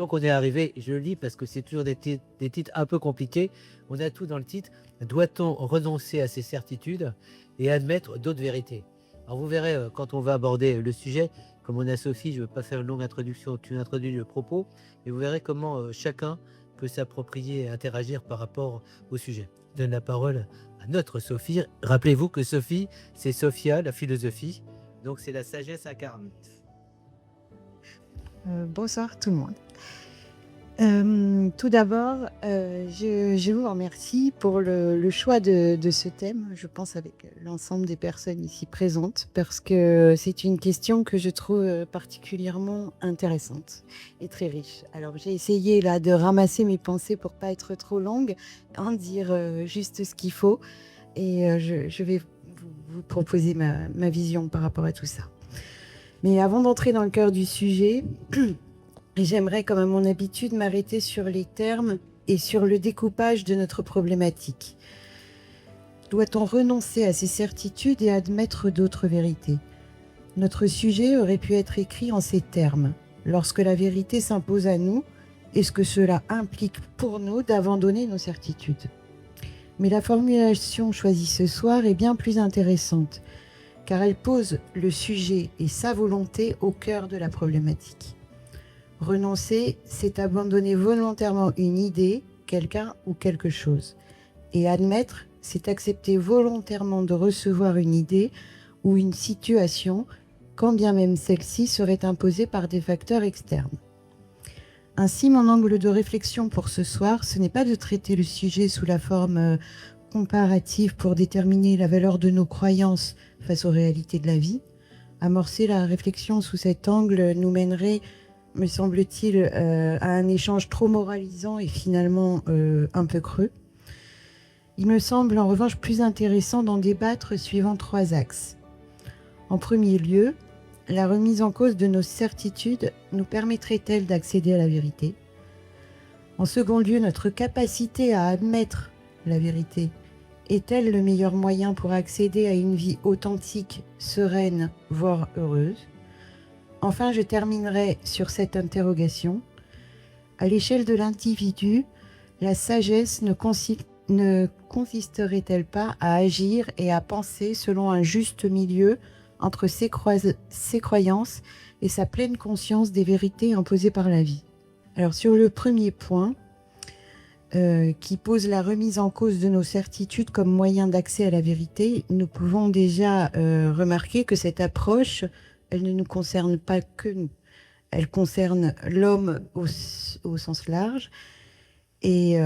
donc on est arrivé, je le lis parce que c'est toujours des titres un peu compliqués. On a tout dans le titre. Doit-on renoncer à ses certitudes et admettre d'autres vérités? Alors vous verrez quand on va aborder le sujet, comme on a Sophie, je ne veux pas faire une longue introduction, tu introduis le propos, et vous verrez comment chacun peut s'approprier et interagir par rapport au sujet. Je donne la parole à notre Sophie. Rappelez-vous que Sophie, c'est Sophia, la philosophie, donc c'est la sagesse incarnée. Bonsoir tout le monde. Tout d'abord, je vous remercie pour le choix de ce thème, je pense avec l'ensemble des personnes ici présentes, parce que c'est une question que je trouve particulièrement intéressante et très riche. Alors j'ai essayé là de ramasser mes pensées pour pas être trop longue, en dire juste ce qu'il faut, et je vais vous proposer ma vision par rapport à tout ça. Mais avant d'entrer dans le cœur du sujet, j'aimerais, comme à mon habitude, m'arrêter sur les termes et sur le découpage de notre problématique. Doit-on renoncer à ses certitudes et admettre d'autres vérités? Notre sujet aurait pu être écrit en ces termes. Lorsque la vérité s'impose à nous, est-ce que cela implique pour nous d'abandonner nos certitudes? Mais la formulation choisie ce soir est bien plus intéressante, car elle pose le sujet et sa volonté au cœur de la problématique. Renoncer, c'est abandonner volontairement une idée, quelqu'un ou quelque chose. Et admettre, c'est accepter volontairement de recevoir une idée ou une situation, quand bien même celle-ci serait imposée par des facteurs externes. Ainsi, mon angle de réflexion pour ce soir, ce n'est pas de traiter le sujet sous la forme comparative pour déterminer la valeur de nos croyances face aux réalités de la vie. Amorcer la réflexion sous cet angle nous mènerait, me semble-t-il, à un échange trop moralisant et finalement un peu creux. Il me semble en revanche plus intéressant d'en débattre suivant 3 axes. En premier lieu, la remise en cause de nos certitudes nous permettrait-elle d'accéder à la vérité? En second lieu, notre capacité à admettre la vérité est-elle le meilleur moyen pour accéder à une vie authentique, sereine, voire heureuse? Enfin, je terminerai sur cette interrogation. À l'échelle de l'individu, la sagesse ne consisterait-elle pas à agir et à penser selon un juste milieu entre ses croyances et sa pleine conscience des vérités imposées par la vie? Alors, sur le premier point, qui pose la remise en cause de nos certitudes comme moyen d'accès à la vérité, nous pouvons déjà remarquer que cette approche, elle ne nous concerne pas que nous. Elle concerne l'homme au sens large. Et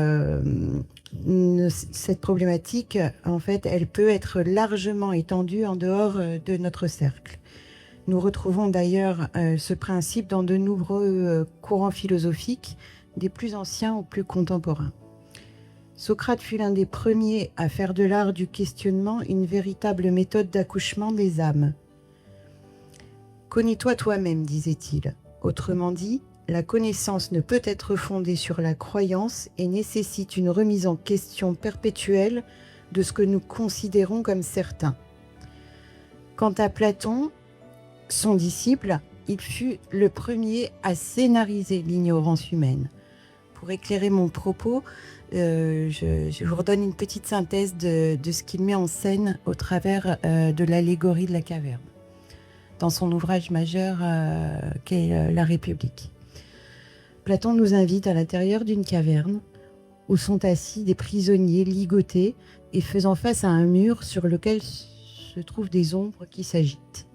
cette problématique, en fait, elle peut être largement étendue en dehors de notre cercle. Nous retrouvons d'ailleurs ce principe dans de nombreux courants philosophiques, des plus anciens aux plus contemporains. Socrate fut l'un des premiers à faire de l'art du questionnement une véritable méthode d'accouchement des âmes. Connais-toi toi-même, disait-il. Autrement dit, la connaissance ne peut être fondée sur la croyance et nécessite une remise en question perpétuelle de ce que nous considérons comme certain. Quant à Platon, son disciple, il fut le premier à scénariser l'ignorance humaine. Pour éclairer mon propos, je vous redonne une petite synthèse de ce qu'il met en scène au travers de l'allégorie de la caverne, dans son ouvrage majeur qu'est La République. Platon nous invite à l'intérieur d'une caverne où sont assis des prisonniers ligotés et faisant face à un mur sur lequel se trouvent des ombres qui s'agitent.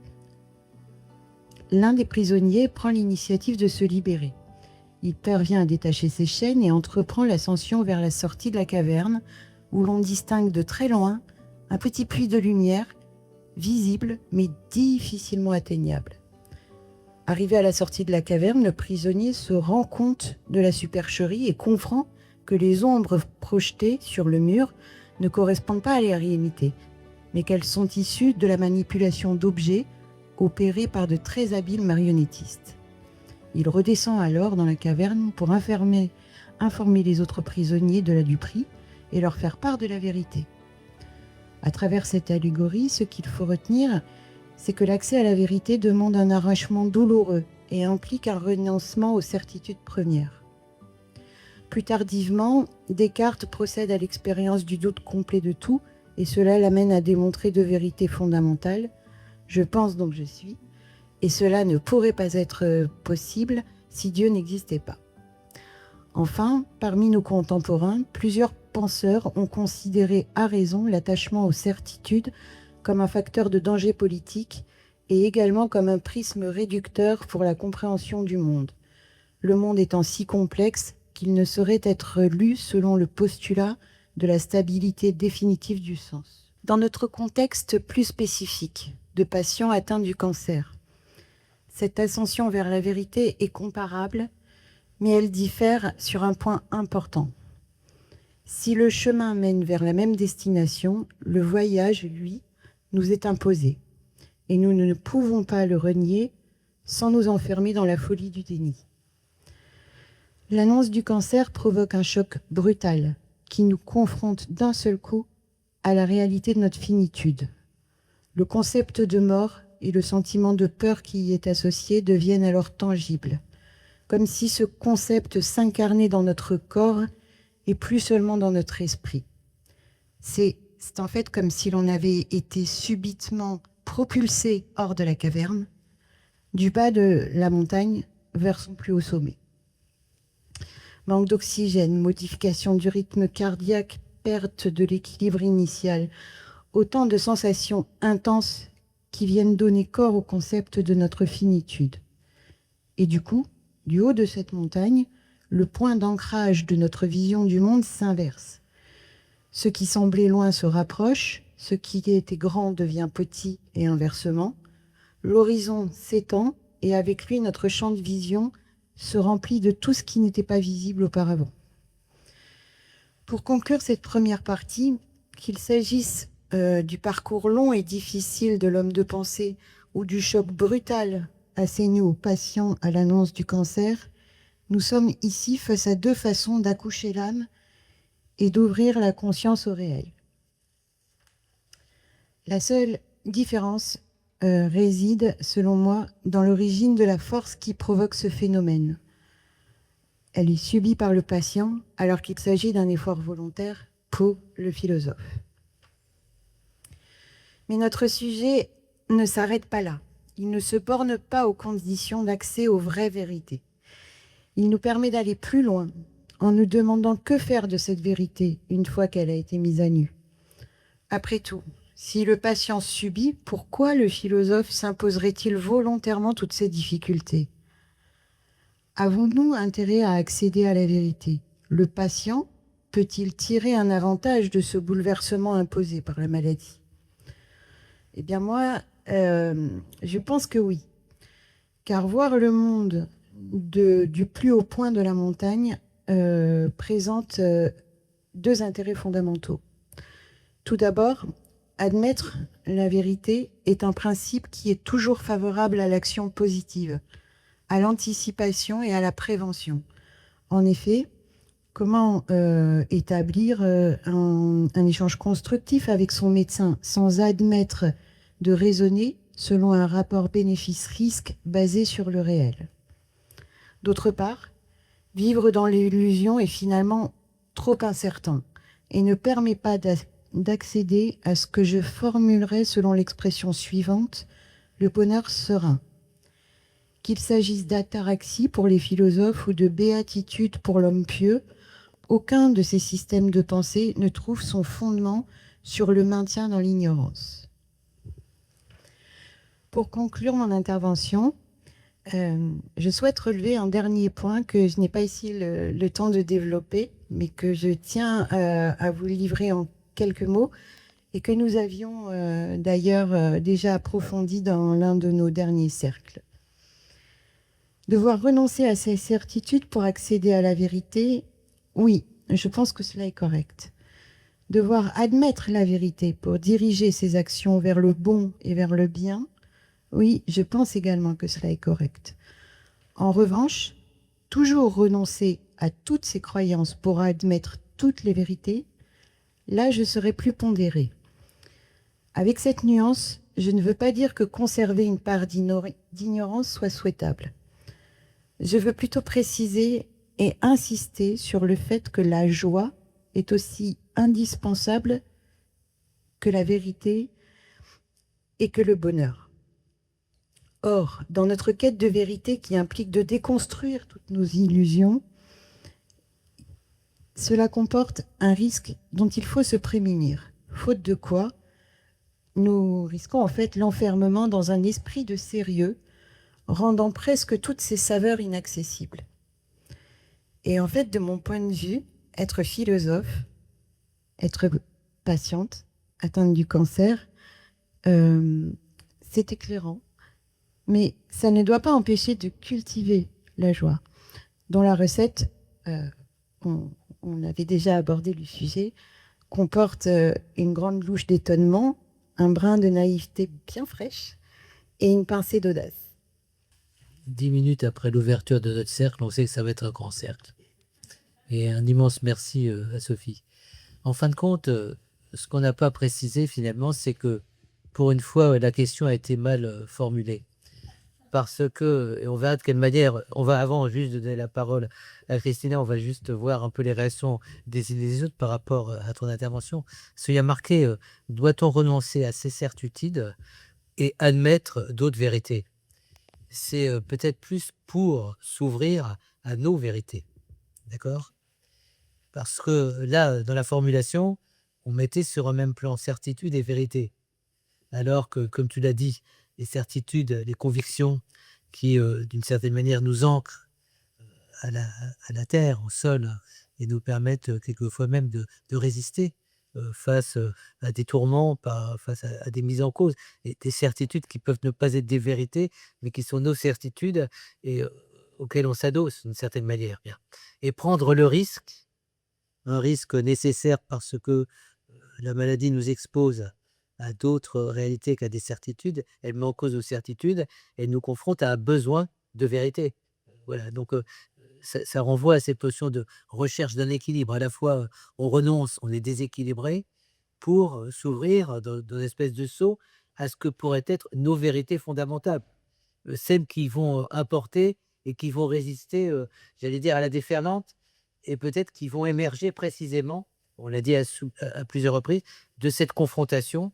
L'un des prisonniers prend l'initiative de se libérer. Il parvient à détacher ses chaînes et entreprend l'ascension vers la sortie de la caverne, où l'on distingue de très loin un petit puits de lumière, visible mais difficilement atteignable. Arrivé à la sortie de la caverne, le prisonnier se rend compte de la supercherie et comprend que les ombres projetées sur le mur ne correspondent pas à la réalité, mais qu'elles sont issues de la manipulation d'objets opérée par de très habiles marionnettistes. Il redescend alors dans la caverne pour informer les autres prisonniers de la duperie et leur faire part de la vérité. À travers cette allégorie, ce qu'il faut retenir, c'est que l'accès à la vérité demande un arrachement douloureux et implique un renoncement aux certitudes premières. Plus tardivement, Descartes procède à l'expérience du doute complet de tout, et cela l'amène à démontrer deux vérités fondamentales. Je pense donc je suis, et cela ne pourrait pas être possible si Dieu n'existait pas. Enfin, parmi nos contemporains, plusieurs penseurs ont considéré à raison l'attachement aux certitudes comme un facteur de danger politique et également comme un prisme réducteur pour la compréhension du monde. Le monde étant si complexe qu'il ne saurait être lu selon le postulat de la stabilité définitive du sens. Dans notre contexte plus spécifique de patients atteints du cancer, cette ascension vers la vérité est comparable, mais elle diffère sur un point important. Si le chemin mène vers la même destination, le voyage, lui, nous est imposé, et nous ne pouvons pas le renier sans nous enfermer dans la folie du déni. L'annonce du cancer provoque un choc brutal qui nous confronte d'un seul coup à la réalité de notre finitude. Le concept de mort et le sentiment de peur qui y est associé deviennent alors tangibles, comme si ce concept s'incarnait dans notre corps et plus seulement dans notre esprit. C'est en fait comme si l'on avait été subitement propulsé hors de la caverne, du bas de la montagne vers son plus haut sommet. Manque d'oxygène, modification du rythme cardiaque, perte de l'équilibre initial, autant de sensations intenses qui viennent donner corps au concept de notre finitude. Et du coup, du haut de cette montagne, le point d'ancrage de notre vision du monde s'inverse. Ce qui semblait loin se rapproche, ce qui était grand devient petit et inversement. L'horizon s'étend et avec lui notre champ de vision se remplit de tout ce qui n'était pas visible auparavant. Pour conclure cette première partie, qu'il s'agisse du parcours long et difficile de l'homme de pensée ou du choc brutal asséné aux patients à l'annonce du cancer, nous sommes ici face à deux façons d'accoucher l'âme et d'ouvrir la conscience au réel. La seule différence réside, selon moi, dans l'origine de la force qui provoque ce phénomène. Elle est subie par le patient alors qu'il s'agit d'un effort volontaire pour le philosophe. Mais notre sujet ne s'arrête pas là. Il ne se borne pas aux conditions d'accès aux vraies vérités. Il nous permet d'aller plus loin en nous demandant que faire de cette vérité une fois qu'elle a été mise à nu. Après tout, si le patient subit, pourquoi le philosophe s'imposerait-il volontairement toutes ces difficultés ? Avons-nous intérêt à accéder à la vérité ? Le patient peut-il tirer un avantage de ce bouleversement imposé par la maladie ? Eh bien moi, je pense que oui. Car voir le monde du plus haut point de la montagne présente deux intérêts fondamentaux. Tout d'abord, admettre la vérité est un principe qui est toujours favorable à l'action positive, à l'anticipation et à la prévention. En effet, comment établir un échange constructif avec son médecin sans admettre de raisonner selon un rapport bénéfice-risque basé sur le réel ? D'autre part, vivre dans l'illusion est finalement trop incertain et ne permet pas d'accéder à ce que je formulerai selon l'expression suivante, le bonheur serein. Qu'il s'agisse d'ataraxie pour les philosophes ou de béatitude pour l'homme pieux, aucun de ces systèmes de pensée ne trouve son fondement sur le maintien dans l'ignorance. Pour conclure mon intervention, je souhaite relever un dernier point que je n'ai pas ici le temps de développer, mais que je tiens à vous livrer en quelques mots et que nous avions d'ailleurs déjà approfondi dans l'un de nos derniers cercles. Devoir renoncer à ces certitudes pour accéder à la vérité, oui, je pense que cela est correct. Devoir admettre la vérité pour diriger ses actions vers le bon et vers le bien, oui, je pense également que cela est correct. En revanche, toujours renoncer à toutes ces croyances pour admettre toutes les vérités, là je serai plus pondérée. Avec cette nuance, je ne veux pas dire que conserver une part d'ignorance soit souhaitable. Je veux plutôt préciser et insister sur le fait que la joie est aussi indispensable que la vérité et que le bonheur. Or, dans notre quête de vérité qui implique de déconstruire toutes nos illusions, cela comporte un risque dont il faut se prémunir, faute de quoi nous risquons en fait l'enfermement dans un esprit de sérieux, rendant presque toutes ces saveurs inaccessibles. Et en fait, de mon point de vue, être philosophe, être patiente, atteinte du cancer, c'est éclairant, mais ça ne doit pas empêcher de cultiver la joie. Dans la recette, on avait déjà abordé le sujet, comporte une grande louche d'étonnement, un brin de naïveté bien fraîche et une pincée d'audace. 10 minutes après l'ouverture de notre cercle, on sait que ça va être un grand cercle. Et un immense merci à Sophie. En fin de compte, ce qu'on n'a pas précisé finalement, c'est que pour une fois, la question a été mal formulée. Parce que, et on verra de quelle manière, on va avant juste donner la parole à Christina, on va juste voir un peu les réactions des uns et des autres par rapport à ton intervention. Parce qu'il y a marqué, doit-on renoncer à ses certitudes et admettre d'autres vérités? C'est peut-être plus pour s'ouvrir à nos vérités. D'accord? Parce que là, dans la formulation, on mettait sur un même plan certitude et vérité. Alors que, comme tu l'as dit, les certitudes, les convictions qui, d'une certaine manière, nous ancrent à la terre, au sol, et nous permettent quelquefois même de résister face à des tourments, face à des mises en cause, et des certitudes qui peuvent ne pas être des vérités, mais qui sont nos certitudes et auxquelles on s'adosse d'une certaine manière. Bien. Et prendre le risque, un risque nécessaire parce que la maladie nous expose à d'autres réalités qu'à des certitudes, elle met en cause nos certitudes, elle nous confronte à un besoin de vérité. Voilà, donc ça renvoie à cette notion de recherche d'un équilibre. À la fois, on renonce, on est déséquilibré pour s'ouvrir dans une espèce de saut à ce que pourraient être nos vérités fondamentales, celles qui vont apporter et qui vont résister, j'allais dire, à la déferlante et peut-être qui vont émerger précisément, on l'a dit à plusieurs reprises, de cette confrontation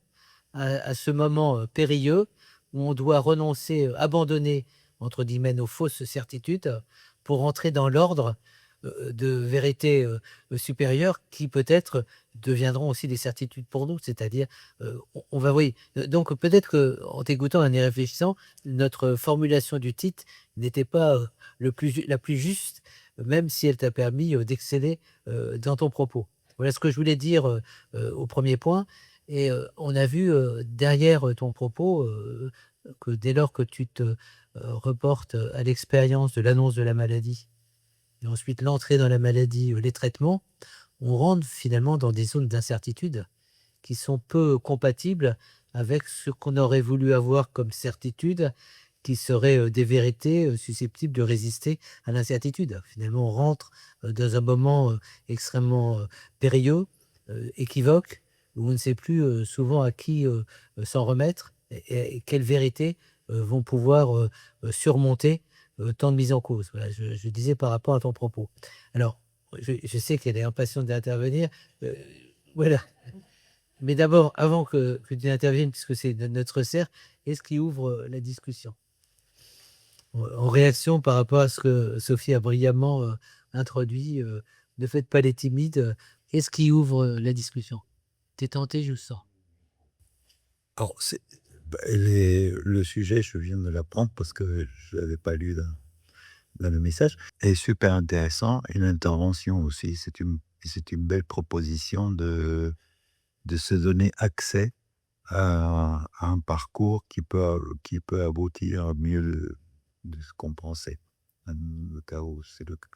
à ce moment périlleux où on doit renoncer, abandonner, entre guillemets, nos fausses certitudes pour entrer dans l'ordre de vérités supérieures qui peut-être deviendront aussi des certitudes pour nous. C'est-à-dire, on va, oui. Donc peut-être qu'en t'écoutant, en y réfléchissant, notre formulation du titre n'était pas la plus juste, même si elle t'a permis d'exceller dans ton propos. Voilà ce que je voulais dire au premier point. Et on a vu derrière ton propos que dès lors que tu te reportes à l'expérience de l'annonce de la maladie et ensuite l'entrée dans la maladie, les traitements, on rentre finalement dans des zones d'incertitude qui sont peu compatibles avec ce qu'on aurait voulu avoir comme certitude, qui seraient des vérités susceptibles de résister à l'incertitude. Finalement, on rentre dans un moment extrêmement périlleux, équivoque, où on ne sait plus souvent à qui s'en remettre et quelles vérités vont pouvoir surmonter tant de mises en cause. Voilà, je disais par rapport à ton propos. Alors, je sais qu'il y a des impatients d'intervenir. Voilà. Mais d'abord, avant que tu interviennes, puisque c'est notre cercle, est-ce qui ouvre la discussion? En réaction par rapport à ce que Sophie a brillamment introduit, ne faites pas les timides, est-ce qui ouvre la discussion? T'es tenté, je le sens. Alors, le sujet, je viens de l'apprendre parce que je ne l'avais pas lu dans le message, est super intéressant et l'intervention aussi. C'est une belle proposition de se donner accès à un parcours qui peut aboutir à mieux de ce qu'on pensait, dans le cas où c'est le cas.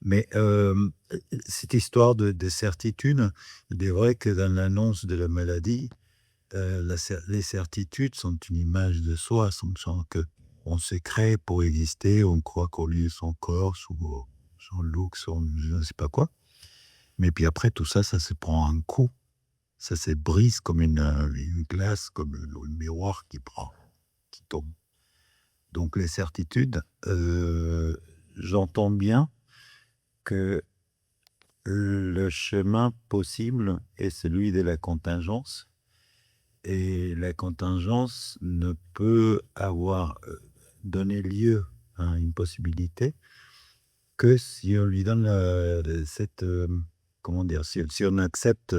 Mais cette histoire de certitude, il est vrai que dans l'annonce de la maladie, les certitudes sont une image de soi, sachant qu'on se crée pour exister, on croit qu'on lit son corps, son look, je ne sais pas quoi. Mais puis après, tout ça, ça se prend un coup. Ça se brise comme une glace, comme le miroir qui tombe. Donc les certitudes, j'entends bien que le chemin possible est celui de la contingence et la contingence ne peut avoir, donné lieu à une possibilité que si on lui donne, cette, comment dire? Si on accepte,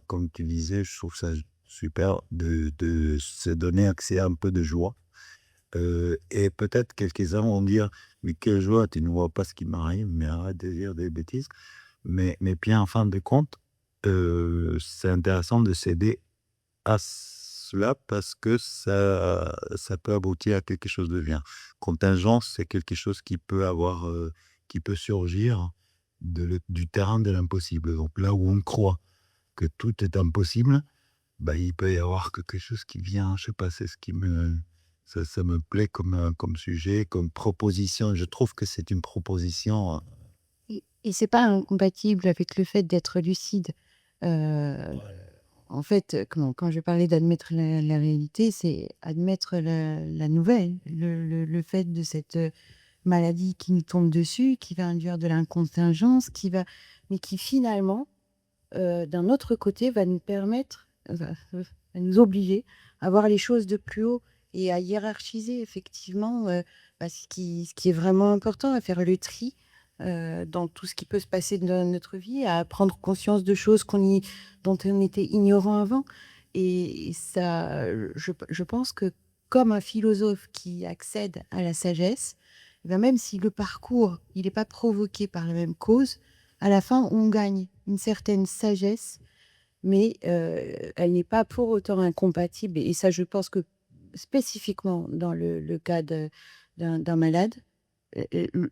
comme tu disais, je trouve ça super de se donner accès à un peu de joie. Et peut-être quelques-uns vont dire: «Mais quelle joie, tu ne vois pas ce qui m'arrive, mais arrête de dire des bêtises». Mais bien, en fin de compte, c'est intéressant de s'aider à cela parce que ça peut aboutir à quelque chose de bien. Contingence, c'est quelque chose qui peut avoir, qui peut surgir du terrain de l'impossible. Donc là où on croit que tout est impossible, bah, il peut y avoir quelque chose qui vient, je sais pas, c'est ce qui me ça me plaît comme sujet, comme proposition. Je trouve que c'est une proposition, Et c'est pas incompatible avec le fait d'être lucide. Heu, En fait, quand je parlais d'admettre la réalité, c'est admettre la nouvelle, le fait de cette, maladie qui nous tombe dessus, qui va induire de l'incontingence, mais qui finalement, d'un autre côté, va nous permettre, va nous obliger à voir les choses de plus haut et à hiérarchiser effectivement, ce qui est vraiment important, à faire le tri, dans tout ce qui peut se passer dans notre vie, à prendre conscience de choses dont on était ignorant avant et ça, je pense que comme un philosophe qui accède à la sagesse, eh ben, même si le parcours, il est pas provoqué par la même cause, à la fin, on gagne une certaine sagesse, mais elle n'est pas pour autant incompatible et ça, je pense que spécifiquement dans le cas d'un malade,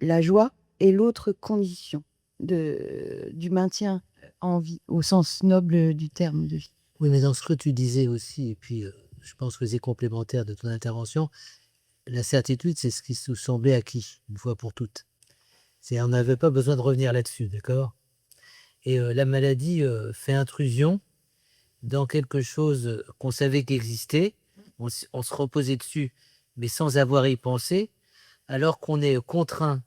la joie est l'autre condition du maintien en vie, au sens noble du terme de vie. Oui, mais dans ce que tu disais aussi, et puis je pense que c'est complémentaire de ton intervention, la certitude, c'est ce qui nous semblait acquis, une fois pour toutes. On n'avait pas besoin de revenir là-dessus, d'accord? Et la maladie fait intrusion dans quelque chose qu'on savait qui existait, on se reposait dessus, mais sans avoir à y penser, alors qu'on est contraint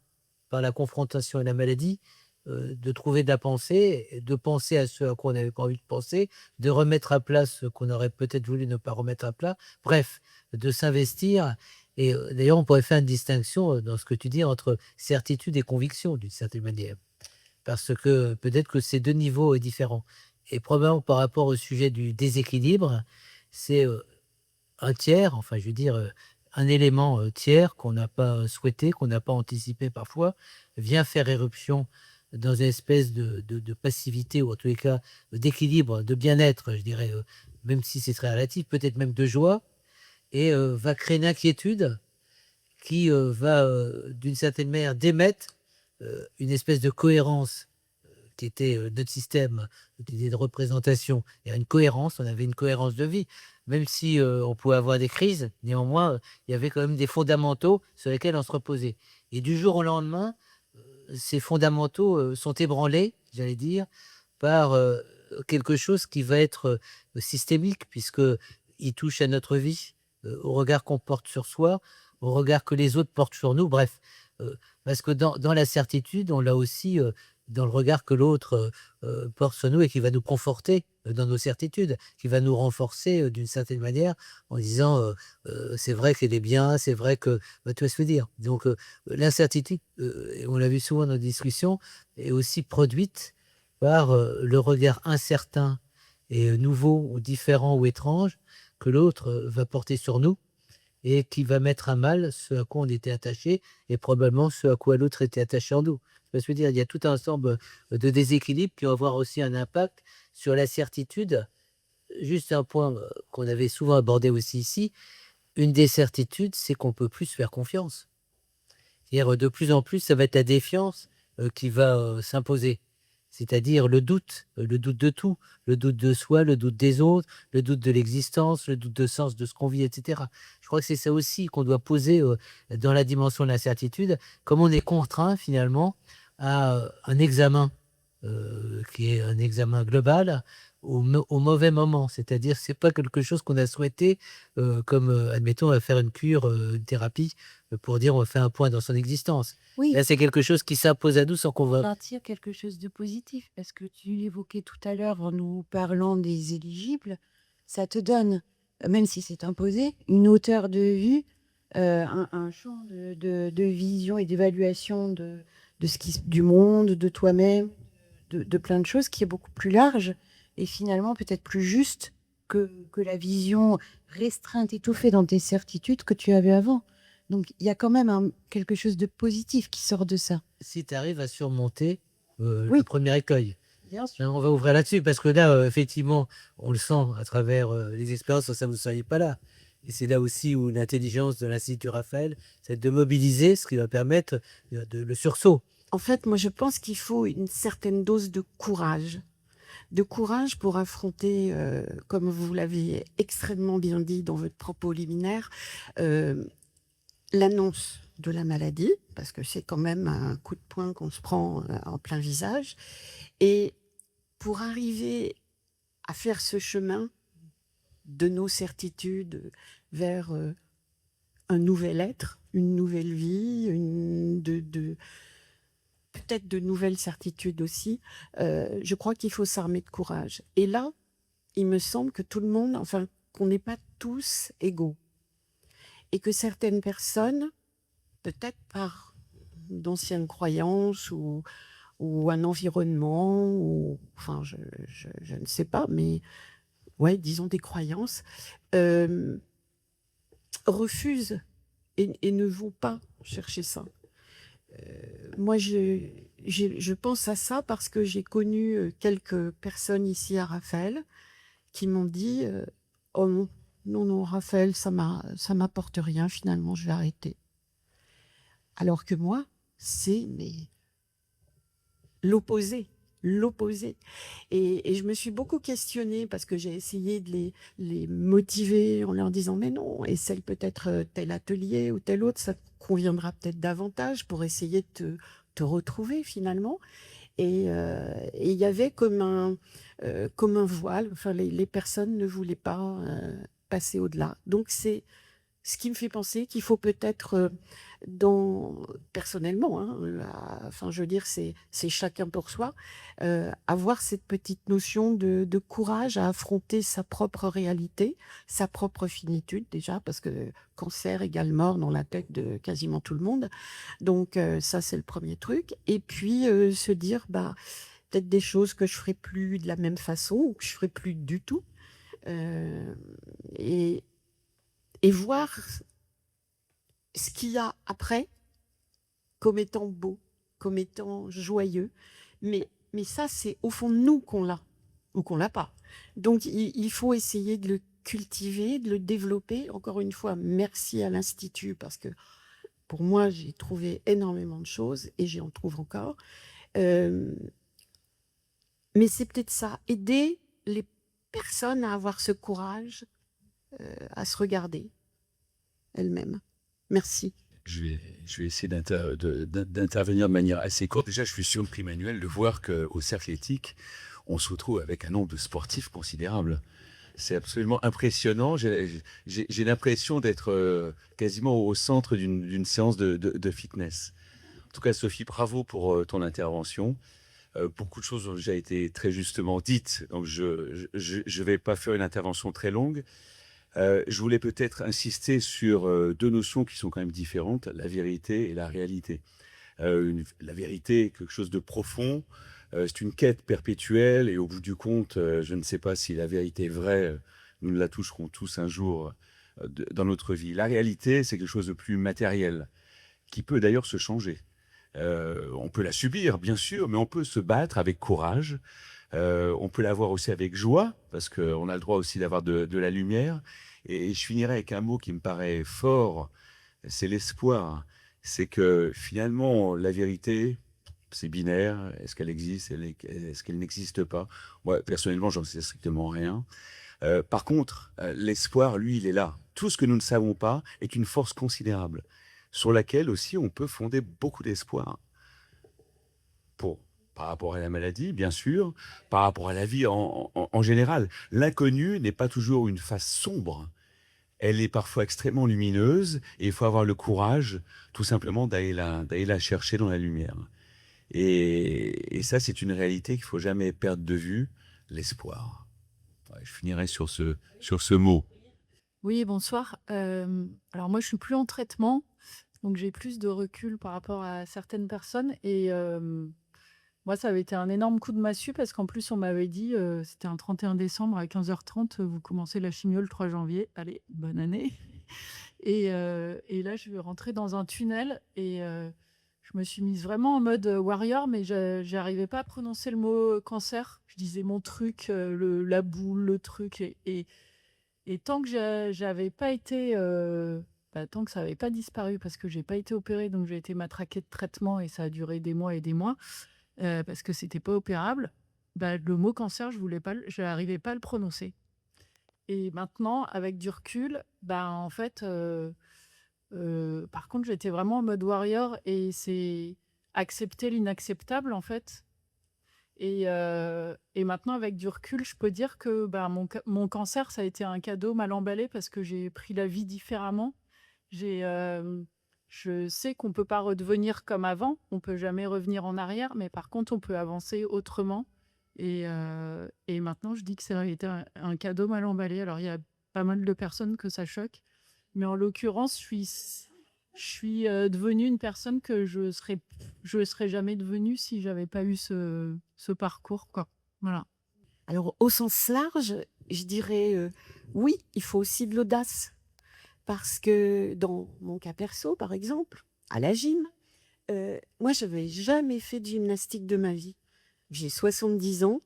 par la confrontation et la maladie, de trouver de la pensée, et de penser à ce à quoi on n'avait pas envie de penser, de remettre à plat ce qu'on aurait peut-être voulu ne pas remettre à plat. Bref, de s'investir et d'ailleurs, on pourrait faire une distinction, dans ce que tu dis entre certitude et conviction, d'une certaine manière. Parce que peut-être que c'est 2 niveaux, différents et probablement par rapport au sujet du déséquilibre, c'est, un tiers, enfin je veux dire, un élément, tiers qu'on n'a pas souhaité, qu'on n'a pas anticipé parfois, vient faire éruption dans une espèce de passivité ou en tous les cas, d'équilibre, de bien-être, je dirais, même si c'est très relatif, peut-être même de joie et va créer une inquiétude qui, va, d'une certaine manière démettre, une espèce de cohérence qui était, notre système d'idée de représentation et une cohérence, on avait une cohérence de vie. Même si, on pouvait avoir des crises, néanmoins, il y avait quand même des fondamentaux sur lesquels on se reposait et du jour au lendemain, ces fondamentaux, sont ébranlés, j'allais dire, par, quelque chose qui va être, systémique puisqu'il touche à notre vie, au regard qu'on porte sur soi, au regard que les autres portent sur nous, bref, parce que dans la certitude, on l'a aussi, dans le regard que l'autre, porte sur nous et qui va nous conforter, dans nos certitudes, qui va nous renforcer, d'une certaine manière en disant, «C'est vrai qu'elle est bien, c'est vrai que» bah, tu vois ce que je veux dire? Donc l'incertitude, et on l'a vu souvent dans nos discussions, est aussi produite par, le regard incertain et nouveau ou différent ou étrange que l'autre, va porter sur nous et qui va mettre à mal ce à quoi on était attaché et probablement ce à quoi l'autre était attaché en nous. Tu vois ce que je veux dire? Il y a tout un ensemble, de déséquilibres qui vont avoir aussi un impact sur la certitude. Juste un point, qu'on avait souvent abordé aussi ici, une des certitudes, c'est qu'on peut plus se faire confiance. C'est-à-dire, de plus en plus, ça va être la défiance, qui va, s'imposer. C'est-à-dire le doute de tout, le doute de soi, le doute des autres, le doute de l'existence, le doute de sens de ce qu'on vit et cetera. Je crois que c'est ça aussi qu'on doit poser, dans la dimension de l'incertitude, comme on est contraint finalement à, un examen, qui est un examen global au mauvais moment. C'est-à-dire, c'est pas quelque chose qu'on a souhaité, comme, admettons, faire une cure, une thérapie, pour dire on fait un point dans son existence. Oui, Là, c'est quelque chose qui s'impose à nous sans qu'on va. on en tire quelque chose de positif parce que tu l'évoquais tout à l'heure en nous parlant des éligibles, ça te donne, même si c'est imposé, une hauteur de vue, un champ de vision et d'évaluation de ce qui du monde, de toi-même, de plein de choses qui est beaucoup plus large et finalement peut-être plus juste que la vision restreinte, étouffée dans tes certitudes que tu avais avant. Donc il y a quand même quelque chose de positif qui sort de ça. Si tu arrives à surmonter, le Oui, premier écueil. bien sûr. Hein, on va ouvrir là-dessus parce que là, effectivement, on le sent à travers, les expériences, sans ça vous ne seriez pas là et c'est là aussi où l'intelligence de l'Institut Raphaël, c'est de mobiliser ce qui va permettre, le sursaut. En fait, moi, je pense qu'il faut une certaine dose de courage pour affronter, comme vous l'avez extrêmement bien dit dans votre propos liminaire, euh, l'annonce de la maladie, parce que c'est quand même un coup de poing qu'on se prend en plein visage, et pour arriver à faire ce chemin de nos certitudes vers un nouvel être, une nouvelle vie, peut-être de nouvelles certitudes aussi, je crois qu'il faut s'armer de courage. Et là, il me semble que tout le monde, enfin, qu'on n'est pas tous égaux. Et que certaines personnes, peut-être par d'anciennes croyances ou un environnement, ou, enfin, je ne sais pas, mais ouais, disons des croyances, euh, refusent et ne vont pas chercher ça. Moi, je pense à ça parce que j'ai connu quelques personnes ici à Raphaël qui m'ont dit oh non, non, non, Raphaël, ça m'apporte rien, finalement, je vais arrêter. Alors que moi, c'est mais l'opposé, l'opposé. Et je me suis beaucoup questionnée parce que j'ai essayé de les motiver en leur disant mais non, essaye peut-être tel atelier ou tel autre, ça te conviendra peut-être davantage pour essayer de te retrouver finalement. Et il y avait comme un voile, enfin les personnes ne voulaient pas passer au-delà. Donc c'est ce qui me fait penser qu'il faut peut-être, personnellement, hein, enfin, je veux dire, c'est chacun pour soi, avoir cette petite notion de courage à affronter sa propre réalité, sa propre finitude déjà, parce que cancer égale mort dans la tête de quasiment tout le monde. Donc, ça, c'est le premier truc. Et puis, se dire, bah, peut-être des choses que je ferai plus de la même façon ou que je ferai plus du tout. Euh, et, et voir ce qu'il y a après comme étant beau, comme étant joyeux. Mais ça, c'est au fond de nous qu'on l'a ou qu'on l'a pas. Donc, il faut essayer de le cultiver, de le développer. Encore une fois, merci à l'Institut parce que pour moi, j'ai trouvé énormément de choses et j'en trouve encore. Euh, mais c'est peut-être ça, aider les personnes à avoir ce courage, à se regarder elles-mêmes. Merci. Je vais essayer d'intervenir de manière assez courte. Déjà, je suis surpris, Manuel, de voir qu'au cercle éthique, on se retrouve avec un nombre de sportifs considérable. C'est absolument impressionnant. J'ai l'impression d'être quasiment au centre d'une séance de fitness. En tout cas, Sophie, bravo pour ton intervention. Beaucoup de choses ont déjà été très justement dites, donc je ne vais pas faire une intervention très longue. Je voulais peut-être insister sur deux notions qui sont quand même différentes, la vérité et la réalité. La vérité est quelque chose de profond, c'est une quête perpétuelle et au bout du compte, je ne sais pas si la vérité est vraie, nous la toucherons tous un jour dans notre vie. La réalité, c'est quelque chose de plus matériel, qui peut d'ailleurs se changer. On peut la subir, bien sûr, mais on peut se battre avec courage. On peut l'avoir aussi avec joie, parce qu'on a le droit aussi d'avoir de la lumière. Et je finirai avec un mot qui me paraît fort, c'est l'espoir. C'est que finalement, la vérité, c'est binaire. Est-ce qu'elle existe? Est-ce qu'elle n'existe pas? Moi, personnellement, j'en sais strictement rien. Par contre, l'espoir, lui, il est là. Tout ce que nous ne savons pas est une force considérable, sur laquelle aussi on peut fonder beaucoup d'espoir. Pour, par rapport à la maladie, bien sûr, par rapport à la vie en général. L'inconnu n'est pas toujours une face sombre. Elle est parfois extrêmement lumineuse et il faut avoir le courage, tout simplement, d'aller la chercher dans la lumière. Et ça, c'est une réalité qu'il faut jamais perdre de vue, l'espoir. Ouais, je finirai sur ce mot. Oui, bonsoir. Alors moi, je suis plus en traitement, donc j'ai plus de recul par rapport à certaines personnes. Et moi, ça avait été un énorme coup de massue parce qu'en plus, on m'avait dit, c'était un 31 décembre à 15h30, vous commencez la chimio le 3 janvier. Allez, bonne année. Et là, je vais rentrer dans un tunnel et je me suis mise vraiment en mode warrior, mais j'arrivais pas à prononcer le mot cancer. Je disais mon truc, la boule, le truc. Et tant que j'avais pas été, tant que ça n'avait pas disparu, parce que j'ai pas été opérée, donc j'ai été matraquée de traitement et ça a duré des mois et des mois, parce que c'était pas opérable. Le mot cancer, je n'arrivais pas à le prononcer. Et maintenant, avec du recul, en fait, par contre, j'étais vraiment en mode warrior et c'est accepter l'inacceptable, en fait. Et maintenant, avec du recul, je peux dire que mon cancer, ça a été un cadeau mal emballé parce que j'ai pris la vie différemment. Je sais qu'on ne peut pas redevenir comme avant, on ne peut jamais revenir en arrière, mais par contre, on peut avancer autrement. Et maintenant, je dis que ça a été un cadeau mal emballé. Alors, il y a pas mal de personnes que ça choque, mais en l'occurrence, je suis devenue une personne que je serais jamais devenue si j'avais pas eu ce parcours, quoi. Voilà. Alors, au sens large, je dirais oui, il faut aussi de l'audace. Parce que dans mon cas perso, par exemple, à la gym, moi, je n'avais jamais fait de gymnastique de ma vie. J'ai 70 ans,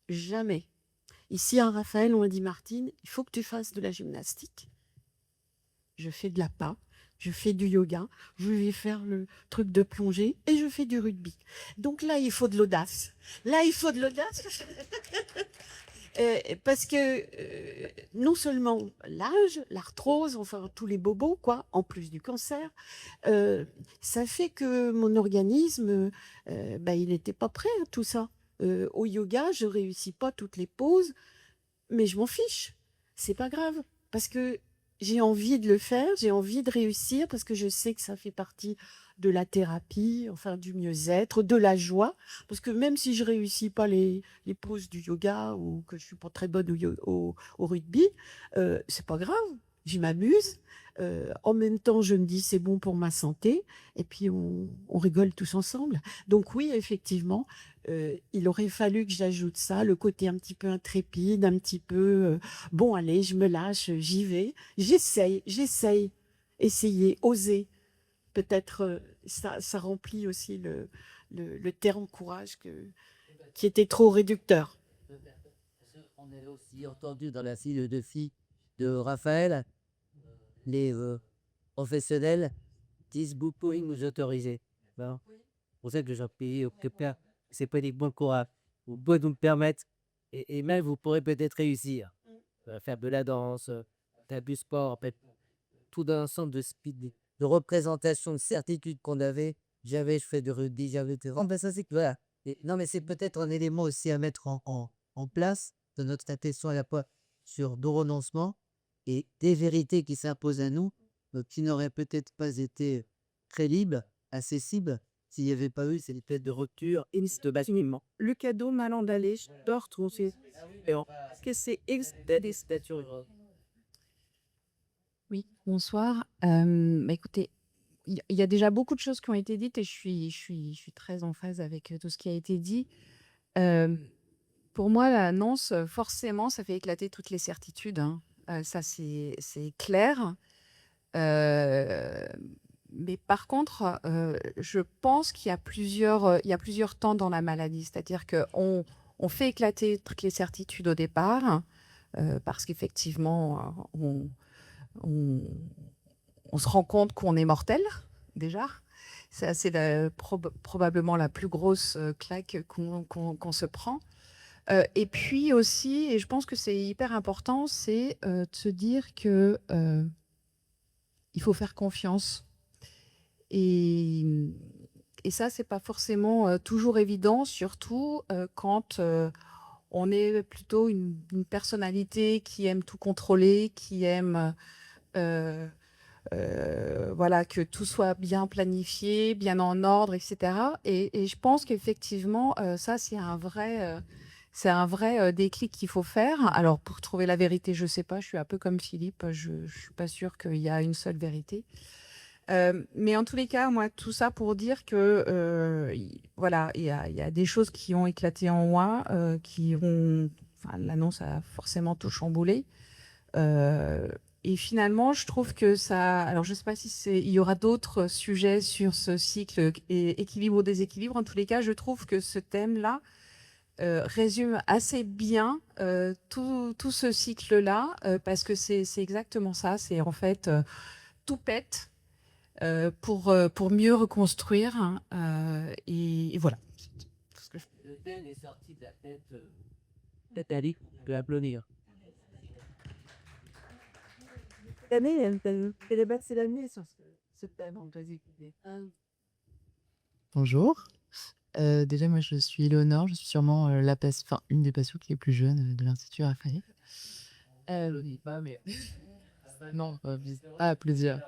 jamais. Ici, à Raphaël, on m'a dit, Martine, il faut que tu fasses de la gymnastique. Je fais de la pas, je fais du yoga, je vais faire le truc de plongée et je fais du rugby. Donc là, il faut de l'audace. Parce que non seulement l'âge, l'arthrose, enfin tous les bobos, quoi, en plus du cancer, ça fait que mon organisme, il n'était pas prêt à tout ça. Au yoga, je réussis pas toutes les poses, mais je m'en fiche. C'est pas grave, parce que j'ai envie de le faire, j'ai envie de réussir, parce que je sais que ça fait partie de la thérapie, enfin du mieux-être, de la joie. Parce que même si je réussis pas les poses du yoga ou que je suis pas très bonne au rugby, c'est pas grave, je m'amuse. En même temps, je me dis c'est bon pour ma santé et puis on rigole tous ensemble. Donc oui, effectivement, il aurait fallu que j'ajoute ça, le côté un petit peu intrépide, un petit peu bon allez, je me lâche, j'y vais, j'essaye, essayer, oser. Peut-être ça remplit aussi le terme courage qui était trop réducteur. On a aussi entendu dans la philosophie de Raphaël, les professionnels disent beaucoup nous autoriser. Bon. C'est pour ça que j'en prie que Père, c'est pas des bons courage. Vous pouvez nous permettre, et même vous pourrez peut-être réussir. Faire de la danse, du sport, en fait, tout un ensemble de speed, de représentation, de certitude qu'on avait. Je fais du rugby, j'avais fait. Ça, c'est que voilà. Non, mais c'est peut-être un élément aussi à mettre en place de notre attention à la fois sur nos renoncements et des vérités qui s'imposent à nous, qui n'auraient peut-être pas été crédibles, accessibles, s'il n'y avait pas eu cette espèce de rupture et de basculement. Le cadeau mal emballé, je dois retrouver. Que c'est Oui, bonsoir. Écoutez, il y a déjà beaucoup de choses qui ont été dites et je suis très en phase avec tout ce qui a été dit. Pour moi, l'annonce, forcément, ça fait éclater toutes les certitudes, hein. Ça, c'est clair. Mais par contre, je pense qu'il y a plusieurs temps dans la maladie. C'est-à-dire qu'on fait éclater toutes les certitudes au départ, parce qu'effectivement, on se rend compte qu'on est mortel, déjà. C'est probablement la plus grosse claque qu'on se prend. Et puis aussi, et je pense que c'est hyper important, c'est de se dire que il faut faire confiance. Et Et ça, c'est pas forcément toujours évident, surtout quand on est plutôt une personnalité qui aime tout contrôler, qui aime voilà, que tout soit bien planifié, bien en ordre, etc. Et je pense qu'effectivement, ça, c'est un vrai déclic qu'il faut faire. Alors, pour trouver la vérité, je sais pas, je suis un peu comme Philippe, je ne suis pas sûre qu'il y a une seule vérité. Mais en tous les cas, moi, tout ça pour dire que voilà, il y a des choses qui ont éclaté en moi, enfin, l'annonce a forcément tout chamboulé. Et finalement, je trouve que ça. Alors, je ne sais pas si il y aura d'autres sujets sur ce cycle et équilibre ou déséquilibre. En tous les cas, je trouve que ce thème-là résume assez bien tout ce cycle-là, parce que c'est exactement ça. C'est en fait tout pète pour mieux reconstruire. Et voilà. C'est tout ce que je- Le thème est sorti de la tête. Tête Ali, je peux applaudir. Cette année, elle est passée l'année sur ce thème en particulier. Bonjour. Déjà, moi, je suis Éléonore. Je suis sûrement une des patients qui est plus jeune de l'Institut Raphaël. Pas, mais non, pas à plusieurs.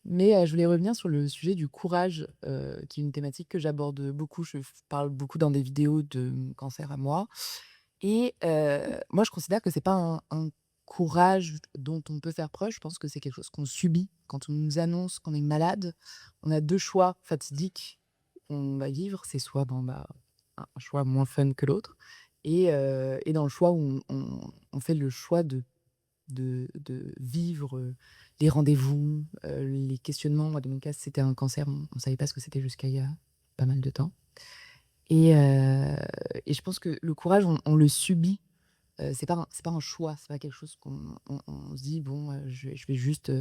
Mais je voulais revenir sur le sujet du courage, qui est une thématique que j'aborde beaucoup. Je parle beaucoup dans des vidéos de mon cancer à moi. Et moi, je considère que c'est pas un courage dont on peut faire preuve. Je pense que c'est quelque chose qu'on subit quand on nous annonce qu'on est malade. On a 2 choix fatidiques qu'on va vivre. C'est soit un choix moins fun que l'autre et dans le choix où on fait le choix de vivre, les rendez-vous, les questionnements. Moi, dans mon cas, c'était un cancer, on savait pas ce que c'était jusqu'à il y a pas mal de temps et je pense que le courage, on le subit. C'est pas un choix, c'est pas quelque chose qu'on se dit: «Bon, je vais juste,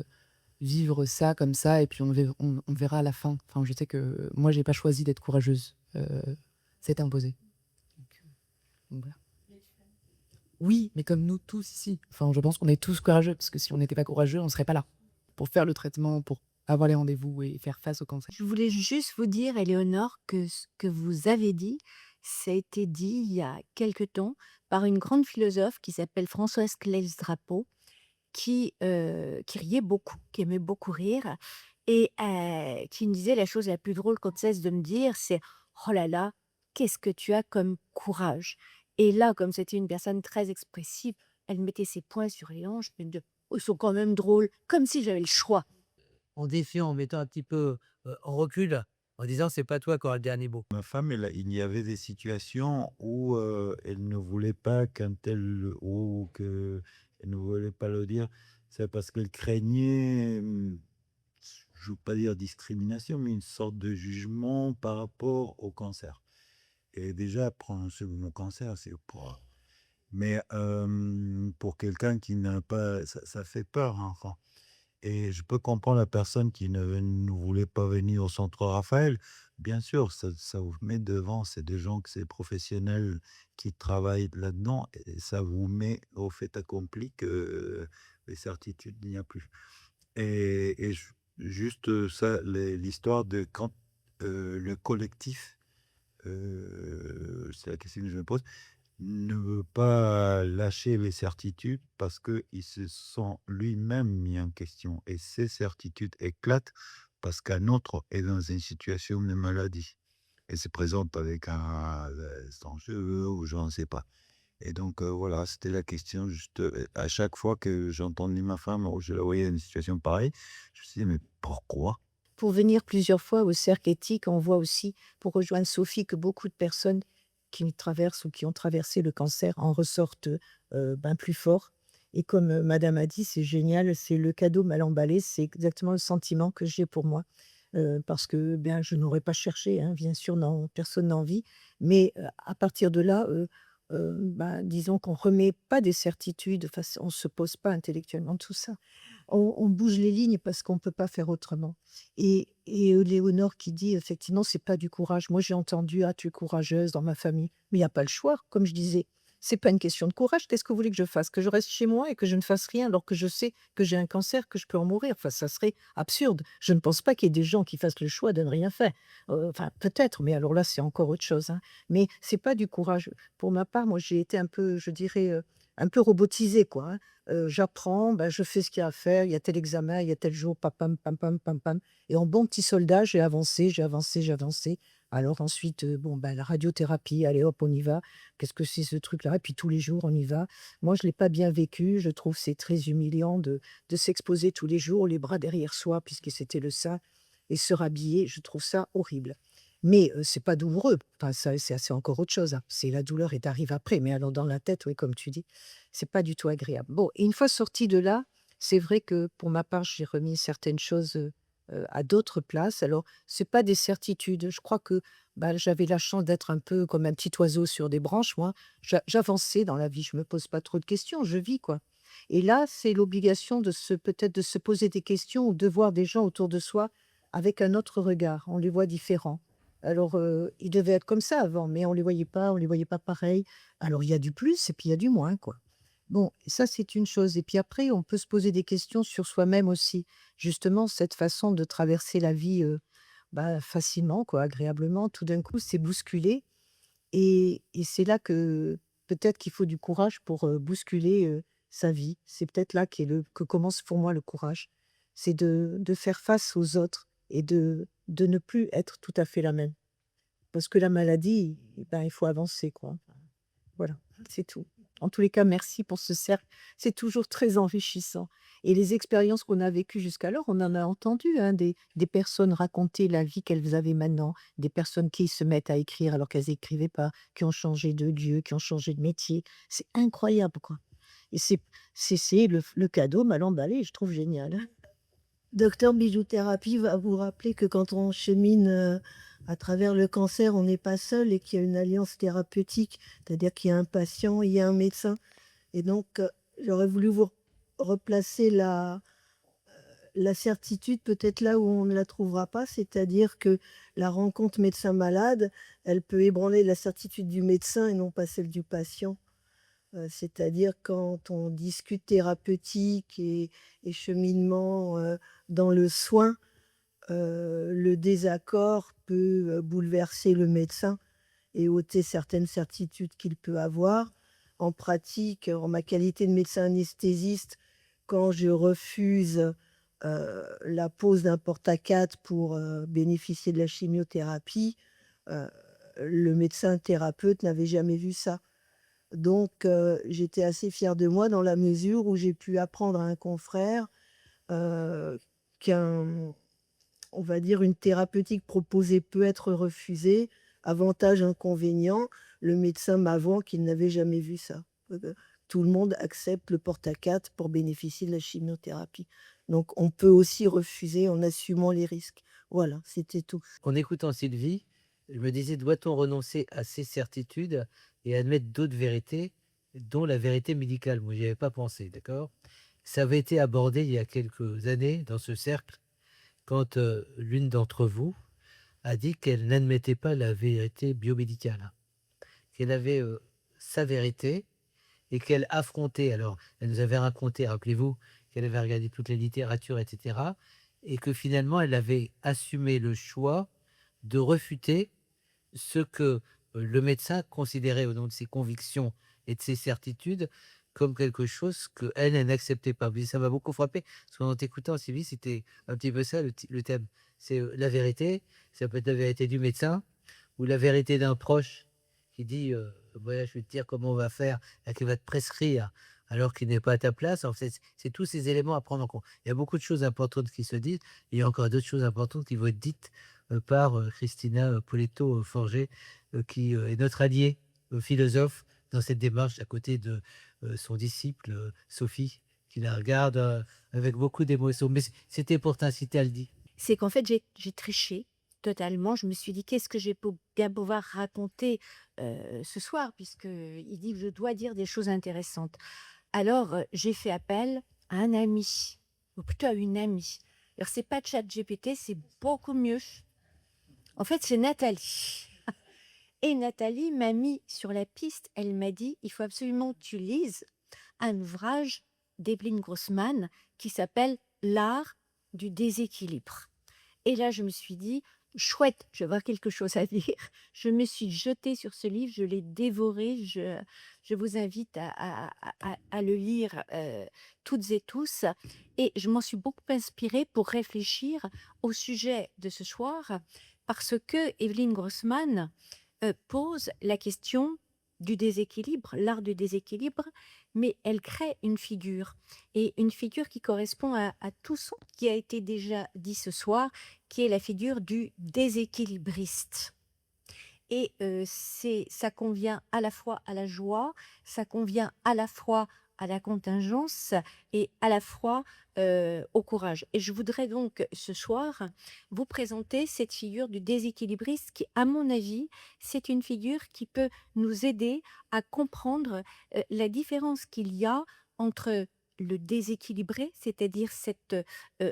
vivre ça comme ça et puis on verra à la fin». Enfin, je sais que moi, j'ai pas choisi d'être courageuse, c'est imposé. Donc voilà. Oui, mais comme nous tous ici. Enfin, je pense qu'on est tous courageux parce que si on n'était pas courageux, on serait pas là pour faire le traitement, pour avoir les rendez-vous et faire face au cancer. Je voulais juste vous dire, Éléonore, que ce que vous avez dit, ça a été dit il y a quelque temps par une grande philosophe qui s'appelle Françoise Claes-Drapeau, qui riait beaucoup, qui aimait beaucoup rire, et qui me disait la chose la plus drôle qu'on ne cesse de me dire, c'est oh là là, qu'est-ce que tu as comme courage. Et là, comme c'était une personne très expressive, elle mettait ses poings sur les hanches, elle me disait, oh, ils sont quand même drôles, comme si j'avais le choix. En défiant, en mettant un petit peu en recul, en disant c'est pas toi qui auras le dernier mot. Ma femme, il y avait des situations où elle ne voulait pas ou que elle ne voulait pas le dire, c'est parce qu'elle craignait, je veux pas dire discrimination, mais une sorte de jugement par rapport au cancer. Et déjà, prononcer le mot cancer, c'est pas. Mais pour quelqu'un qui n'a pas, ça fait peur, hein, enfin. Et je peux comprendre la personne qui ne voulait pas venir au centre Raphaël. Bien sûr, ça vous met devant, c'est des gens que c'est professionnels qui travaillent là-dedans et ça vous met au fait accompli que les certitudes, il n'y a plus. Et juste ça, l'histoire de quand le collectif, c'est la question que je me pose, ne veut pas lâcher les certitudes parce qu'il se sent lui-même mis en question. Et ces certitudes éclatent parce qu'un autre est dans une situation de maladie et se présente avec sans cheveux ou je ne sais pas. Et donc voilà, c'était la question. Juste à chaque fois que j'entendais ma femme ou je la voyais dans une situation pareille, je me suis dit, mais pourquoi? Pour venir plusieurs fois au cercle éthique, on voit aussi, pour rejoindre Sophie, que beaucoup de personnes qui traversent ou qui ont traversé le cancer en ressortent plus forts. Et comme Madame a dit, c'est génial, c'est le cadeau mal emballé, c'est exactement le sentiment que j'ai pour moi. Parce que je n'aurais pas cherché, hein, bien sûr, non, personne n'a envie. Mais à partir de là, disons qu'on ne remet pas des certitudes, enfin, on ne se pose pas intellectuellement tout ça. On bouge les lignes parce qu'on ne peut pas faire autrement. Et Léonore qui dit effectivement, c'est pas du courage. Moi, j'ai entendu, ah, tu es courageuse dans ma famille. Mais il n'y a pas le choix, comme je disais. C'est pas une question de courage. Qu'est-ce que vous voulez que je fasse? Que je reste chez moi et que je ne fasse rien alors que je sais que j'ai un cancer, que je peux en mourir? Enfin, ça serait absurde. Je ne pense pas qu'il y ait des gens qui fassent le choix de ne rien faire. Enfin, peut-être, mais alors là, c'est encore autre chose, hein. Mais c'est pas du courage. Pour ma part, moi, j'ai été un peu, je dirais, un peu robotisée, quoi, hein. J'apprends, ben, je fais ce qu'il y a à faire. Il y a tel examen, il y a tel jour, pam, pam, pam, pam, pam, pam. Et en bon petit soldat, j'ai avancé, j'ai avancé, j'ai avancé. Alors ensuite, bon, ben, la radiothérapie, allez hop, on y va. Qu'est-ce que c'est ce truc-là? Et puis tous les jours, on y va. Moi, je l'ai pas bien vécu. Je trouve c'est très humiliant de s'exposer tous les jours, les bras derrière soi, puisque c'était le sein, et se rhabiller. Je trouve ça horrible. Mais c'est pas douloureux. Enfin, ça, c'est encore autre chose, hein. C'est la douleur et arrive après. Mais alors dans la tête, oui, comme tu dis, c'est pas du tout agréable. Bon, et une fois sortie de là, c'est vrai que pour ma part, j'ai remis certaines choses à d'autres places. Alors, c'est pas des certitudes. Je crois que bah, j'avais la chance d'être un peu comme un petit oiseau sur des branches, moi. J'avançais dans la vie. Je me pose pas trop de questions. Je vis, quoi. Et là, c'est l'obligation peut-être de se poser des questions ou de voir des gens autour de soi avec un autre regard. On les voit différents. Alors, ils devaient être comme ça avant, mais on les voyait pas pareil. Alors, il y a du plus et puis il y a du moins, quoi. Bon, ça, c'est une chose. Et puis après, on peut se poser des questions sur soi-même aussi. Justement, cette façon de traverser la vie bah, facilement, quoi, agréablement, tout d'un coup, c'est bousculé. Et c'est là que peut-être qu'il faut du courage pour bousculer sa vie. C'est peut-être là que commence pour moi le courage. C'est de faire face aux autres et de ne plus être tout à fait la même. Parce que la maladie, ben, il faut avancer, quoi. Voilà, c'est tout. En tous les cas, merci pour ce cercle. C'est toujours très enrichissant. Et les expériences qu'on a vécues jusqu'alors, on en a entendu, hein, des personnes raconter la vie qu'elles avaient maintenant, des personnes qui se mettent à écrire alors qu'elles n'écrivaient pas, qui ont changé de lieu, qui ont changé de métier. C'est incroyable, quoi. Et c'est le cadeau mal emballé, je trouve génial, hein. Docteur Bijouthérapie va vous rappeler que quand on chemine à travers le cancer, on n'est pas seul et qu'il y a une alliance thérapeutique, c'est-à-dire qu'il y a un patient, il y a un médecin. Et donc, j'aurais voulu vous replacer la certitude peut-être là où on ne la trouvera pas, c'est-à-dire que la rencontre médecin-malade, elle peut ébranler la certitude du médecin et non pas celle du patient. C'est-à-dire quand on discute thérapeutique et cheminement dans le soin, le désaccord peut bouleverser le médecin et ôter certaines certitudes qu'il peut avoir. En pratique, en ma qualité de médecin anesthésiste, quand je refuse la pose d'un porte-à-4 pour bénéficier de la chimiothérapie, le médecin thérapeute n'avait jamais vu ça. Donc, j'étais assez fière de moi dans la mesure où j'ai pu apprendre à un confrère qu'un on va dire une thérapeutique proposée peut être refusée. Avantage, inconvénient, le médecin m'avouant qu'il n'avait jamais vu ça. Tout le monde accepte le porte-à-4 pour bénéficier de la chimiothérapie. Donc, on peut aussi refuser en assumant les risques. Voilà, c'était tout. En écoutant Sylvie, je me disais, doit-on renoncer à ces certitudes et admettre d'autres vérités, dont la vérité médicale? Moi, j'y avais pas pensé, d'accord? Ça avait été abordé il y a quelques années dans ce cercle, quand l'une d'entre vous a dit qu'elle n'admettait pas la vérité biomédicale, qu'elle avait sa vérité et qu'elle affrontait. Alors, elle nous avait raconté, rappelez-vous, qu'elle avait regardé toute la littérature, etc., et que finalement, elle avait assumé le choix de refuter ce que le médecin considérait au nom de ses convictions et de ses certitudes comme quelque chose qu'elle, elle n'acceptait pas. Mais ça m'a beaucoup frappé, parce qu'en t'écoutant, Sylvie, c'était un petit peu ça le thème. C'est la vérité, ça peut être la vérité du médecin, ou la vérité d'un proche qui dit voilà, je vais te dire comment on va faire, et qui va te prescrire alors qu'il n'est pas à ta place. En fait, c'est tous ces éléments à prendre en compte. Il y a beaucoup de choses importantes qui se disent, et il y a encore d'autres choses importantes qui vont être dites par Christina Poletto-Forget, qui est notre alliée philosophe dans cette démarche, à côté de son disciple Sophie, qui la regarde avec beaucoup d'émotion. Mais c'était pour t'inciter à le dire. C'est qu'en fait, j'ai triché totalement. Je me suis dit, qu'est-ce que je vais bien pouvoir raconter ce soir, puisqu'il dit que je dois dire des choses intéressantes. Alors, j'ai fait appel à un ami, ou plutôt à une amie. Alors, c'est pas ChatGPT, c'est beaucoup mieux. En fait, c'est Nathalie. Et Nathalie m'a mis sur la piste. Elle m'a dit, il faut absolument que tu lises un ouvrage d'Evelyn Grossman qui s'appelle L'art du déséquilibre. Et là, je me suis dit, chouette, je vais avoir quelque chose à dire. Je me suis jetée sur ce livre, je l'ai dévoré. Je vous invite à le lire toutes et tous. Et je m'en suis beaucoup inspirée pour réfléchir au sujet de ce soir, parce que Evelyn Grossman pose la question du déséquilibre, l'art du déséquilibre, mais elle crée une figure, et une figure qui correspond à tout ce qui a été déjà dit ce soir, qui est la figure du déséquilibriste. Et ça convient à la fois à la joie, ça convient à la fois à la contingence et à la fois au courage. Et je voudrais donc ce soir vous présenter cette figure du déséquilibriste qui, à mon avis, c'est une figure qui peut nous aider à comprendre la différence qu'il y a entre le déséquilibré, c'est-à-dire cette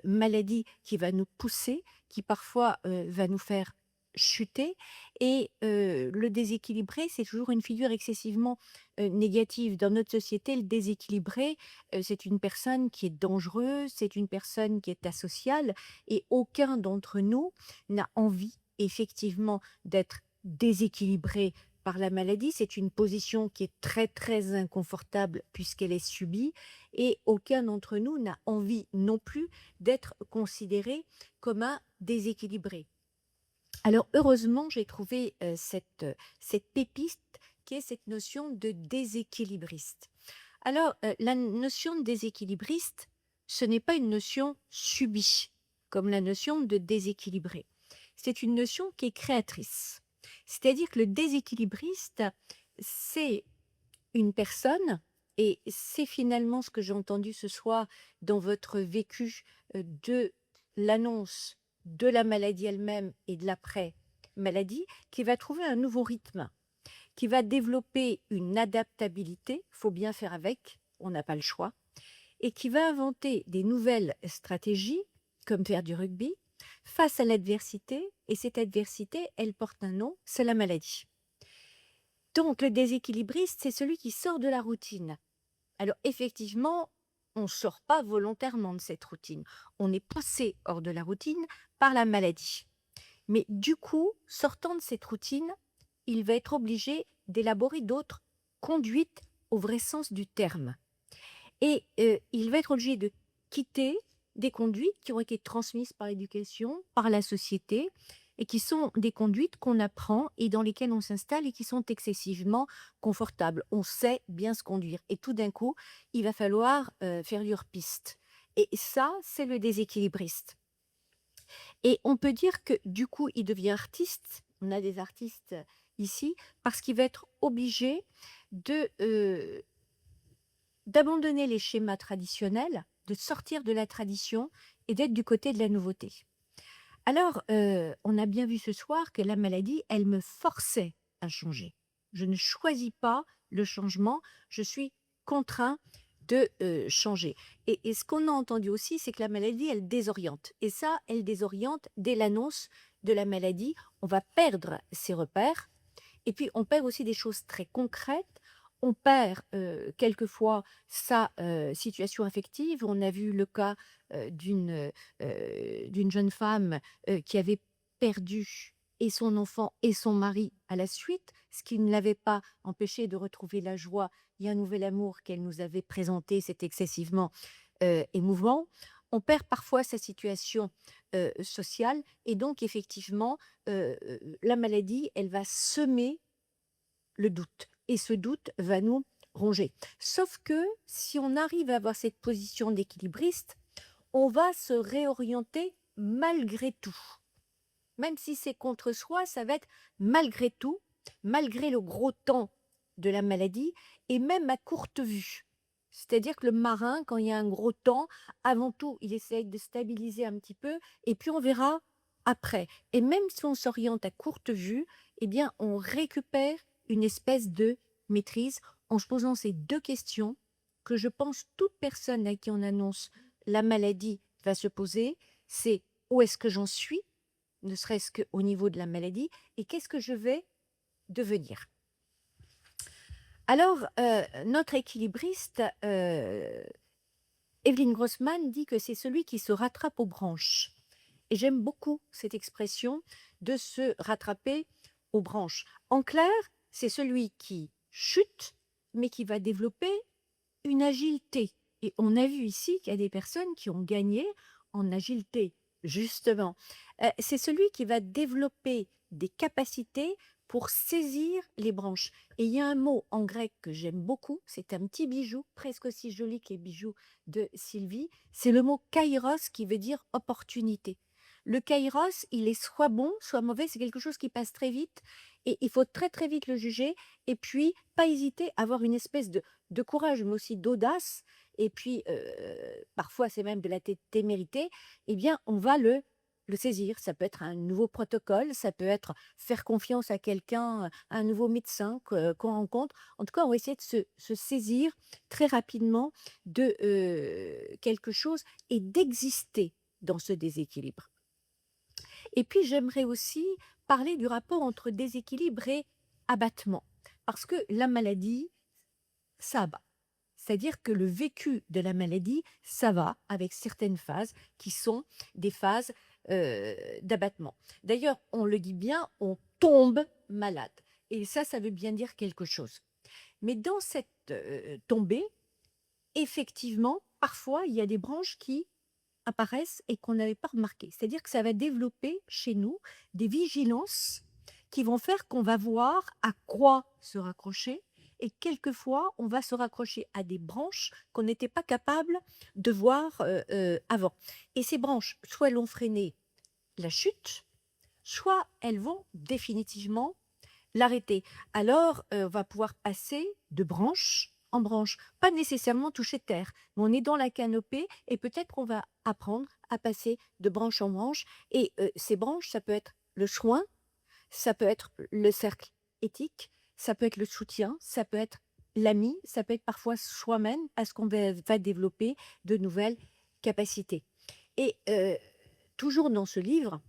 maladie qui va nous pousser, qui parfois va nous faire chuter, et le déséquilibré, c'est toujours une figure excessivement négative. Dans notre société, le déséquilibré, c'est une personne qui est dangereuse, c'est une personne qui est asociale, et aucun d'entre nous n'a envie effectivement d'être déséquilibré par la maladie. C'est une position qui est très très inconfortable puisqu'elle est subie, et aucun d'entre nous n'a envie non plus d'être considéré comme un déséquilibré. Alors heureusement, j'ai trouvé cette pépite qui est cette notion de déséquilibriste. Alors la notion de déséquilibriste, ce n'est pas une notion subie comme la notion de déséquilibré. C'est une notion qui est créatrice. C'est-à-dire que le déséquilibriste, c'est une personne, et c'est finalement ce que j'ai entendu ce soir dans votre vécu de l'annonce de la maladie elle-même et de l'après-maladie, qui va trouver un nouveau rythme, qui va développer une adaptabilité, il faut bien faire avec, on n'a pas le choix, et qui va inventer des nouvelles stratégies, comme faire du rugby, face à l'adversité, et cette adversité, elle porte un nom, c'est la maladie. Donc le déséquilibriste, c'est celui qui sort de la routine. Alors effectivement, on ne sort pas volontairement de cette routine. On est poussé hors de la routine par la maladie. Mais du coup, sortant de cette routine, il va être obligé d'élaborer d'autres conduites au vrai sens du terme. Et il va être obligé de quitter des conduites qui ont été transmises par l'éducation, par la société, et qui sont des conduites qu'on apprend et dans lesquelles on s'installe et qui sont excessivement confortables. On sait bien se conduire. Et tout d'un coup, il va falloir faire du hors-piste. Et ça, c'est le déséquilibriste. Et on peut dire que du coup, il devient artiste. On a des artistes ici, parce qu'il va être obligé d'abandonner les schémas traditionnels, de sortir de la tradition et d'être du côté de la nouveauté. Alors, on a bien vu ce soir que la maladie, elle me forçait à changer. Je ne choisis pas le changement, je suis contraint de changer. Et ce qu'on a entendu aussi, c'est que la maladie, elle désoriente. Et ça, elle désoriente dès l'annonce de la maladie. On va perdre ses repères. Et puis, on perd aussi des choses très concrètes. On perd quelquefois sa situation affective. On a vu le cas d'une jeune femme qui avait perdu et son enfant et son mari à la suite, ce qui ne l'avait pas empêché de retrouver la joie et un nouvel amour qu'elle nous avait présenté. C'est excessivement émouvant. On perd parfois sa situation sociale, et donc effectivement, la maladie, elle va semer le doute. Et ce doute va nous ronger. Sauf que si on arrive à avoir cette position d'équilibriste, on va se réorienter malgré tout. Même si c'est contre soi, ça va être malgré tout, malgré le gros temps de la maladie, et même à courte vue. C'est-à-dire que le marin, quand il y a un gros temps, avant tout, il essaye de stabiliser un petit peu, et puis on verra après. Et même si on s'oriente à courte vue, eh bien, on récupère une espèce de maîtrise en se posant ces deux questions que je pense toute personne à qui on annonce la maladie va se poser. C'est où est-ce que j'en suis, ne serait-ce qu'au niveau de la maladie, et qu'est-ce que je vais devenir. Alors, notre équilibriste, Evelyne Grossman, dit que c'est celui qui se rattrape aux branches. Et j'aime beaucoup cette expression de se rattraper aux branches. En clair, c'est celui qui chute, mais qui va développer une agilité. Et on a vu ici qu'il y a des personnes qui ont gagné en agilité, justement. C'est celui qui va développer des capacités pour saisir les branches. Et il y a un mot en grec que j'aime beaucoup, c'est un petit bijou, presque aussi joli que les bijoux de Sylvie, c'est le mot kairos qui veut dire opportunité. Le kairos, il est soit bon, soit mauvais, c'est quelque chose qui passe très vite et il faut très très vite le juger et puis pas hésiter à avoir une espèce de courage, mais aussi d'audace et puis parfois c'est même de la témérité, eh bien on va le saisir. Ça peut être un nouveau protocole, ça peut être faire confiance à quelqu'un, un nouveau médecin qu'on rencontre. En tout cas, on va essayer de se saisir très rapidement de quelque chose et d'exister dans ce déséquilibre. Et puis, j'aimerais aussi parler du rapport entre déséquilibre et abattement. Parce que la maladie, ça abat. C'est-à-dire que le vécu de la maladie, ça va avec certaines phases qui sont des phases d'abattement. D'ailleurs, on le dit bien, on tombe malade. Et ça veut bien dire quelque chose. Mais dans cette tombée, effectivement, parfois, il y a des branches qui apparaissent et qu'on n'avait pas remarqué. C'est-à-dire que ça va développer chez nous des vigilances qui vont faire qu'on va voir à quoi se raccrocher et quelquefois, on va se raccrocher à des branches qu'on n'était pas capable de voir avant. Et ces branches, soit elles ont freiné la chute, soit elles vont définitivement l'arrêter. Alors, on va pouvoir passer de branche en branche, pas nécessairement toucher terre, mais on est dans la canopée et peut-être qu'on va apprendre à passer de branche en branche. Et ces branches, ça peut être le soin, ça peut être le cercle éthique, ça peut être le soutien, ça peut être l'ami, ça peut être parfois soi-même parce qu'on va développer de nouvelles capacités. Et toujours dans ce livre,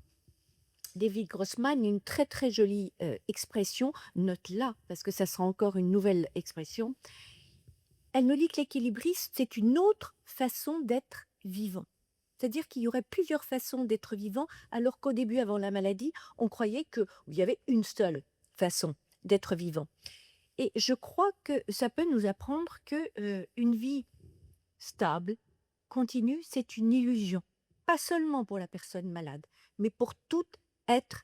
David Grossman, une très très jolie expression, note-la parce que ça sera encore une nouvelle expression. Elle nous dit que l'équilibriste, c'est une autre façon d'être vivant. C'est-à-dire qu'il y aurait plusieurs façons d'être vivant, alors qu'au début, avant la maladie, on croyait qu'il y avait une seule façon d'être vivant. Et je crois que ça peut nous apprendre que une vie stable, continue, c'est une illusion. Pas seulement pour la personne malade, mais pour tout être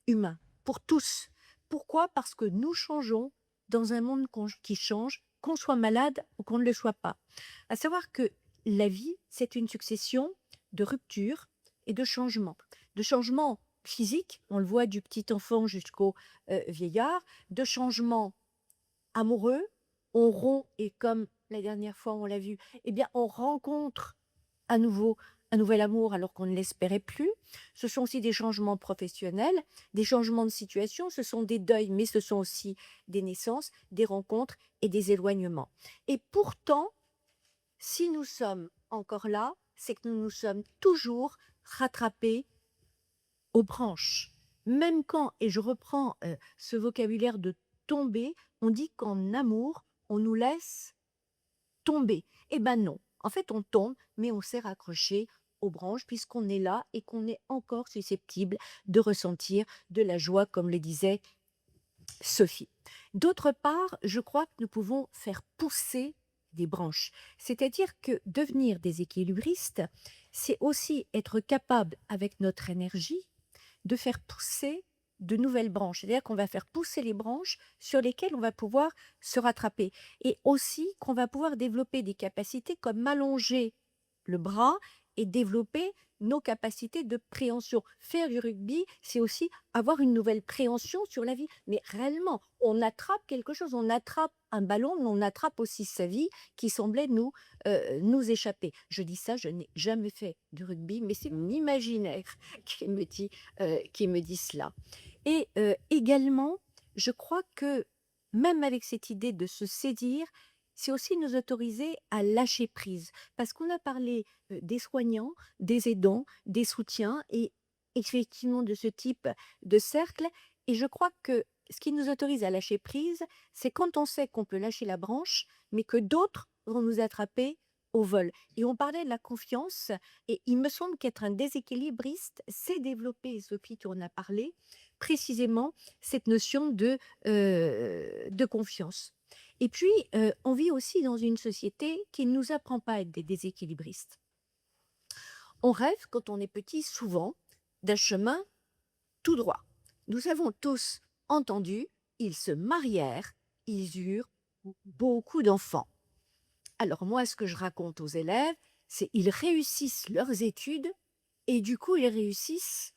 humain, pour tous. Pourquoi? Parce que nous changeons dans un monde qui change, qu'on soit malade ou qu'on ne le soit pas. À savoir que la vie, c'est une succession de ruptures et de changements. De changements physiques, on le voit du petit enfant jusqu'au vieillard, de changements amoureux, on rompt et comme la dernière fois on l'a vu, eh bien on rencontre à nouveau un nouvel amour alors qu'on ne l'espérait plus. Ce sont aussi des changements professionnels, des changements de situation, ce sont des deuils, mais ce sont aussi des naissances, des rencontres et des éloignements. Et pourtant, si nous sommes encore là, c'est que nous nous sommes toujours rattrapés aux branches. Même quand, et je reprends ce vocabulaire de tomber, on dit qu'en amour, on nous laisse tomber. Eh ben non, en fait on tombe, mais on s'est raccroché aux branches puisqu'on est là et qu'on est encore susceptible de ressentir de la joie, comme le disait Sophie. D'autre part, je crois que nous pouvons faire pousser des branches. C'est-à-dire que devenir des équilibristes, c'est aussi être capable, avec notre énergie, de faire pousser de nouvelles branches. C'est-à-dire qu'on va faire pousser les branches sur lesquelles on va pouvoir se rattraper. Et aussi qu'on va pouvoir développer des capacités comme allonger le bras et développer nos capacités de préhension. Faire du rugby, c'est aussi avoir une nouvelle préhension sur la vie. Mais réellement, on attrape quelque chose, on attrape un ballon, mais on attrape aussi sa vie qui semblait nous échapper. Je dis ça, je n'ai jamais fait du rugby, mais c'est mon imaginaire qui me dit cela. Et également, je crois que même avec cette idée de se saisir, c'est aussi nous autoriser à lâcher prise. Parce qu'on a parlé des soignants, des aidants, des soutiens et effectivement de ce type de cercle. Et je crois que ce qui nous autorise à lâcher prise, c'est quand on sait qu'on peut lâcher la branche, mais que d'autres vont nous attraper au vol. Et on parlait de la confiance, et il me semble qu'être un déséquilibriste, c'est développer, et Sophie, tu en as parlé, précisément cette notion de confiance. Et puis, on vit aussi dans une société qui ne nous apprend pas à être des déséquilibristes. On rêve, quand on est petit, souvent, d'un chemin tout droit. Nous avons tous entendu, ils se marièrent, ils eurent beaucoup d'enfants. Alors moi, ce que je raconte aux élèves, c'est ils réussissent leurs études et du coup, ils réussissent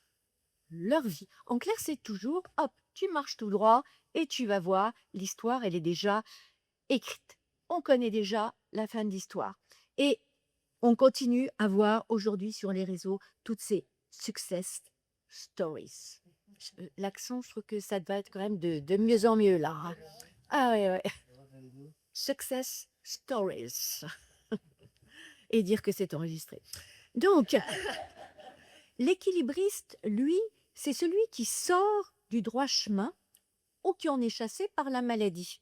leur vie. En clair, c'est toujours, hop, tu marches tout droit et tu vas voir, l'histoire, elle est déjà écrite. On connaît déjà la fin de l'histoire. Et on continue à voir aujourd'hui sur les réseaux toutes ces success stories. L'accent, je trouve que ça va être quand même de mieux en mieux là, hein. Ah ouais, ouais. Success stories. Et dire que c'est enregistré. Donc, l'équilibriste, lui, c'est celui qui sort du droit chemin ou qui en est chassé par la maladie.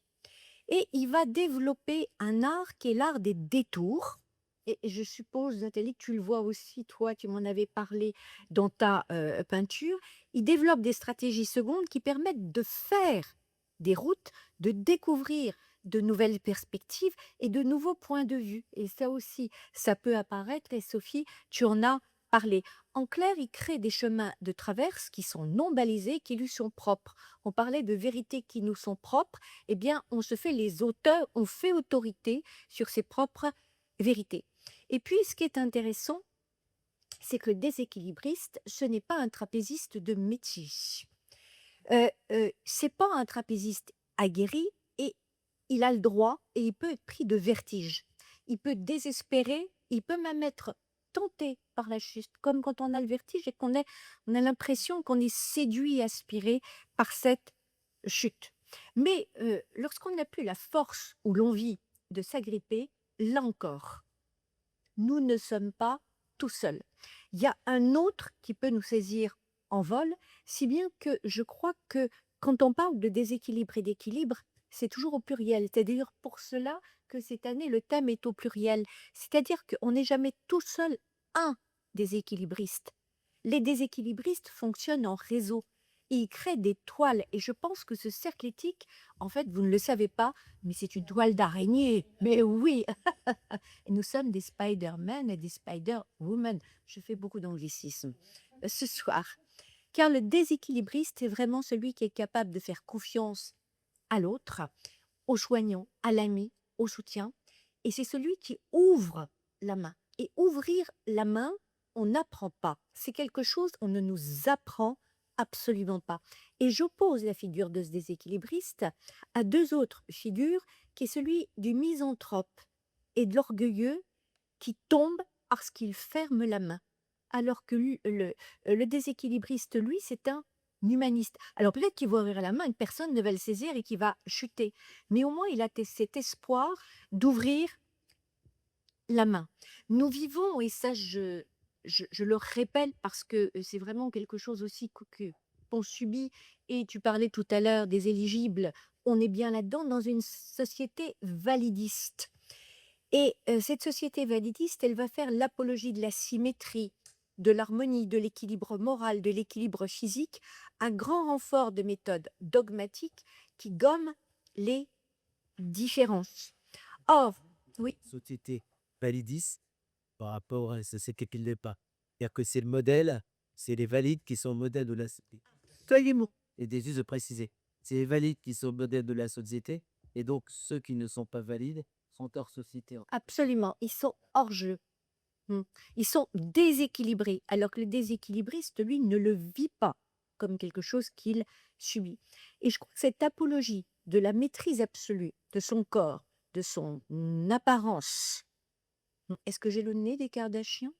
Et il va développer un art qui est l'art des détours. Et je suppose, Nathalie, que tu le vois aussi, toi, tu m'en avais parlé dans ta peinture. Il développe des stratégies secondes qui permettent de faire des routes, de découvrir de nouvelles perspectives et de nouveaux points de vue. Et ça aussi, ça peut apparaître, et Sophie, tu en as parlé. En clair, il crée des chemins de traverse qui sont non balisés, qui lui sont propres. On parlait de vérités qui nous sont propres. Eh bien, on se fait les auteurs, on fait autorité sur ses propres vérités. Et puis, ce qui est intéressant, c'est que le déséquilibriste, ce n'est pas un trapéziste de métier. C'est pas un trapéziste aguerri, et il a le droit, et il peut être pris de vertige. Il peut désespérer, il peut même être tenté par la chute, comme quand on a le vertige et on a l'impression qu'on est séduit et aspiré par cette chute. Mais lorsqu'on n'a plus la force ou l'envie de s'agripper, là encore, nous ne sommes pas tout seuls. Il y a un autre qui peut nous saisir en vol, si bien que je crois que quand on parle de déséquilibre et d'équilibre, c'est toujours au pluriel. C'est d'ailleurs pour cela que cette année, le thème est au pluriel. C'est-à-dire qu'on n'est jamais tout seul un déséquilibriste. Les déséquilibristes fonctionnent en réseau. Ils créent des toiles. Et je pense que ce cercle éthique, en fait, vous ne le savez pas, mais c'est une toile d'araignée. Mais oui. Et nous sommes des Spider-Man et des Spider-Woman. Je fais beaucoup d'anglicisme ce soir. Car le déséquilibriste est vraiment celui qui est capable de faire confiance à l'autre, au soignant, à l'ami, au soutien. Et c'est celui qui ouvre la main. Et ouvrir la main, on n'apprend pas. C'est quelque chose, on ne nous apprend absolument pas. Et j'oppose la figure de ce déséquilibriste à deux autres figures, qui est celui du misanthrope et de l'orgueilleux qui tombe parce qu'il ferme la main. Alors que le déséquilibriste, lui, c'est un humaniste. Alors peut-être qu'il va ouvrir la main, une personne ne va le saisir et qu'il va chuter. Mais au moins, il a cet espoir d'ouvrir la main. Nous vivons, et ça je le répète parce que c'est vraiment quelque chose aussi qu'on subit, et tu parlais tout à l'heure des éligibles, on est bien là-dedans, dans une société validiste. Et cette société validiste, elle va faire l'apologie de la symétrie, de l'harmonie, de l'équilibre moral, de l'équilibre physique, un grand renfort de méthodes dogmatiques qui gomment les différences. Or, oui, Société validiste par rapport à la société qui ne l'est pas. C'est-à-dire que c'est le modèle, c'est les valides qui sont modèles de la société. Soyez-moi. Et des juste de préciser, c'est les valides qui sont modèles de la société, et donc ceux qui ne sont pas valides sont hors société. absolument, ils sont hors jeu. Ils sont déséquilibrés, alors que le déséquilibriste, lui, ne le vit pas comme quelque chose qu'il subit. Et je crois que cette apologie de la maîtrise absolue de son corps, de son apparence. Est-ce que j'ai le nez des Kardashians?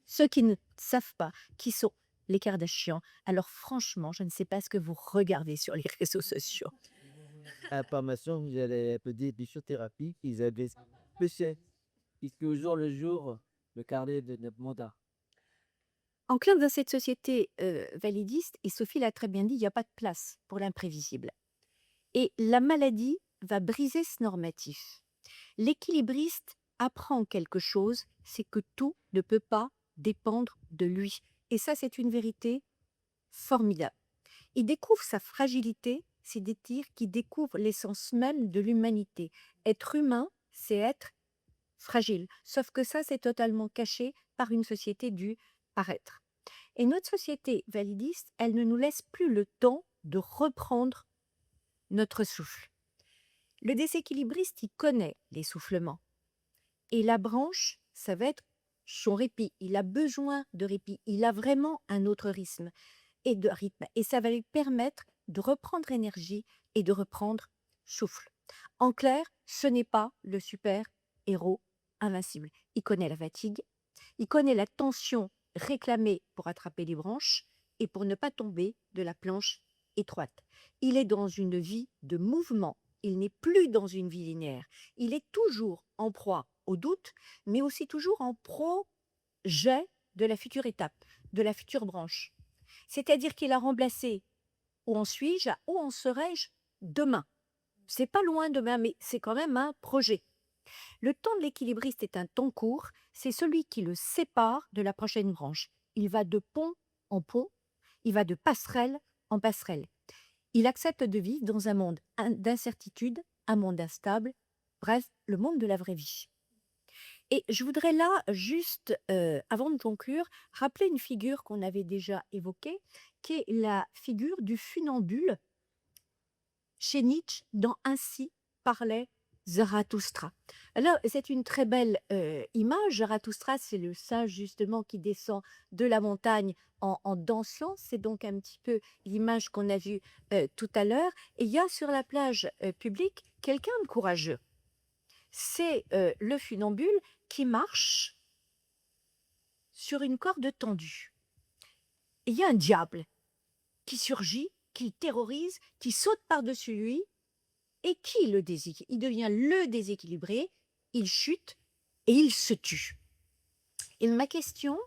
Ceux qui ne savent pas qui sont les Kardashians, alors franchement, je ne sais pas ce que vous regardez sur les réseaux sociaux. Information, vous allez un peu des bichothérapie, ils avaient spécial, puisque au jour le jour, le carnet de notre mandat. En clair, dans cette société validiste, et Sophie l'a très bien dit, il n'y a pas de place pour l'imprévisible. Et la maladie va briser ce normatif. L'équilibriste apprend quelque chose, c'est que tout ne peut pas dépendre de lui. Et ça, c'est une vérité formidable. Il découvre sa fragilité, c'est-à-dire qu'il découvre l'essence même de l'humanité. Être humain, c'est être fragile. Sauf que ça, c'est totalement caché par une société du paraître. Et notre société validiste, elle ne nous laisse plus le temps de reprendre notre souffle. Le déséquilibriste, il connaît l'essoufflement. Et la branche, ça va être son répit. Il a besoin de répit. Il a vraiment un autre rythme et de rythme. Et ça va lui permettre de reprendre énergie et de reprendre souffle. En clair, ce n'est pas le super-héros invincible. Il connaît la fatigue, il connaît la tension réclamée pour attraper les branches et pour ne pas tomber de la planche étroite. Il est dans une vie de mouvement. Il n'est plus dans une vie linéaire. Il est toujours en proie au doute, mais aussi toujours en projet de la future étape, de la future branche. C'est-à-dire qu'il a remplacé où en suis-je, où en serai-je demain. C'est pas loin demain, mais c'est quand même un projet. Le temps de l'équilibriste est un temps court, c'est celui qui le sépare de la prochaine branche. Il va de pont en pont, il va de passerelle en passerelle. Il accepte de vivre dans un monde d'incertitude, un monde instable, bref, le monde de la vraie vie. Et je voudrais là, juste avant de conclure, rappeler une figure qu'on avait déjà évoquée, qui est la figure du funambule chez Nietzsche dans Ainsi parlait Zarathustra. Alors, c'est une très belle image. Zarathustra, c'est le sage justement qui descend de la montagne en dansant. C'est donc un petit peu l'image qu'on a vue tout à l'heure. Et il y a sur la plage publique quelqu'un de courageux. C'est le funambule qui marche sur une corde tendue. Et il y a un diable qui surgit, qui le terrorise, qui saute par-dessus lui et qui le déséquilibre. Il devient le déséquilibré, il chute et il se tue. Et ma question,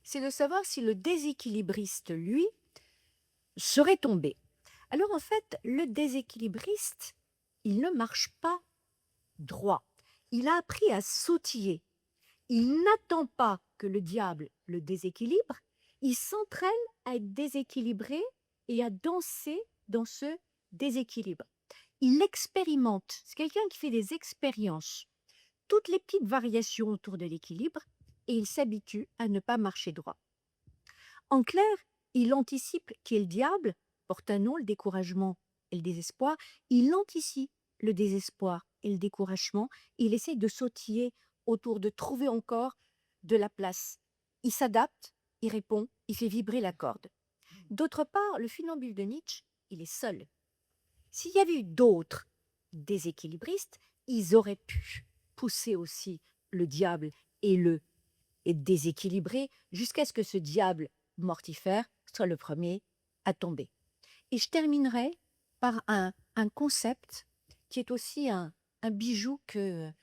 c'est de savoir si le déséquilibriste, lui, serait tombé. Alors en fait, le déséquilibriste, il ne marche pas droit. Il a appris à sautiller. Il n'attend pas que le diable le déséquilibre. Il s'entraîne à être déséquilibré et à danser dans ce déséquilibre. Il expérimente. C'est quelqu'un qui fait des expériences. Toutes les petites variations autour de l'équilibre et il s'habitue à ne pas marcher droit. En clair, il anticipe qui est le diable, porte un nom, le découragement et le désespoir. Il anticipe le désespoir et le découragement. Il essaie de sautiller autour, de trouver encore de la place. Il s'adapte, il répond, il fait vibrer la corde. D'autre part, le funambule de Nietzsche, il est seul. S'il y avait eu d'autres déséquilibristes, ils auraient pu pousser aussi le diable et le déséquilibrer jusqu'à ce que ce diable mortifère soit le premier à tomber. Et je terminerai par un concept qui est aussi un bijou que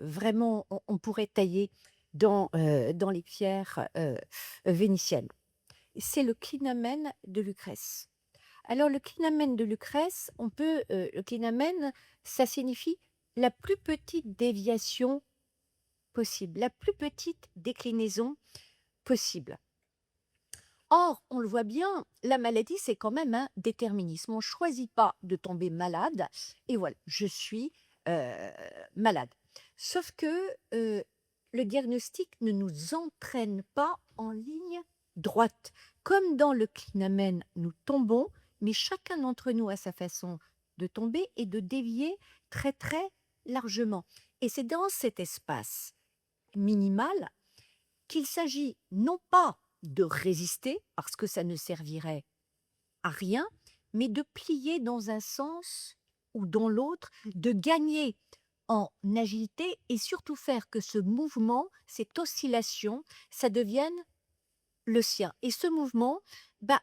vraiment on pourrait tailler dans les pierres vénitiennes. C'est le clinamen de Lucrèce. Alors le clinamen de Lucrèce, le clinamen, ça signifie la plus petite déviation possible, la plus petite déclinaison possible. Or, on le voit bien, la maladie, c'est quand même un déterminisme. On ne choisit pas de tomber malade, et voilà, je suis malade. Sauf que le diagnostic ne nous entraîne pas en ligne droite. Comme dans le clinamen, nous tombons, mais chacun d'entre nous a sa façon de tomber et de dévier très très largement. Et c'est dans cet espace minimal qu'il s'agit non pas de résister, parce que ça ne servirait à rien, mais de plier dans un sens ou dans l'autre, de gagner en agilité et surtout faire que ce mouvement, cette oscillation, ça devienne le sien. Et ce mouvement,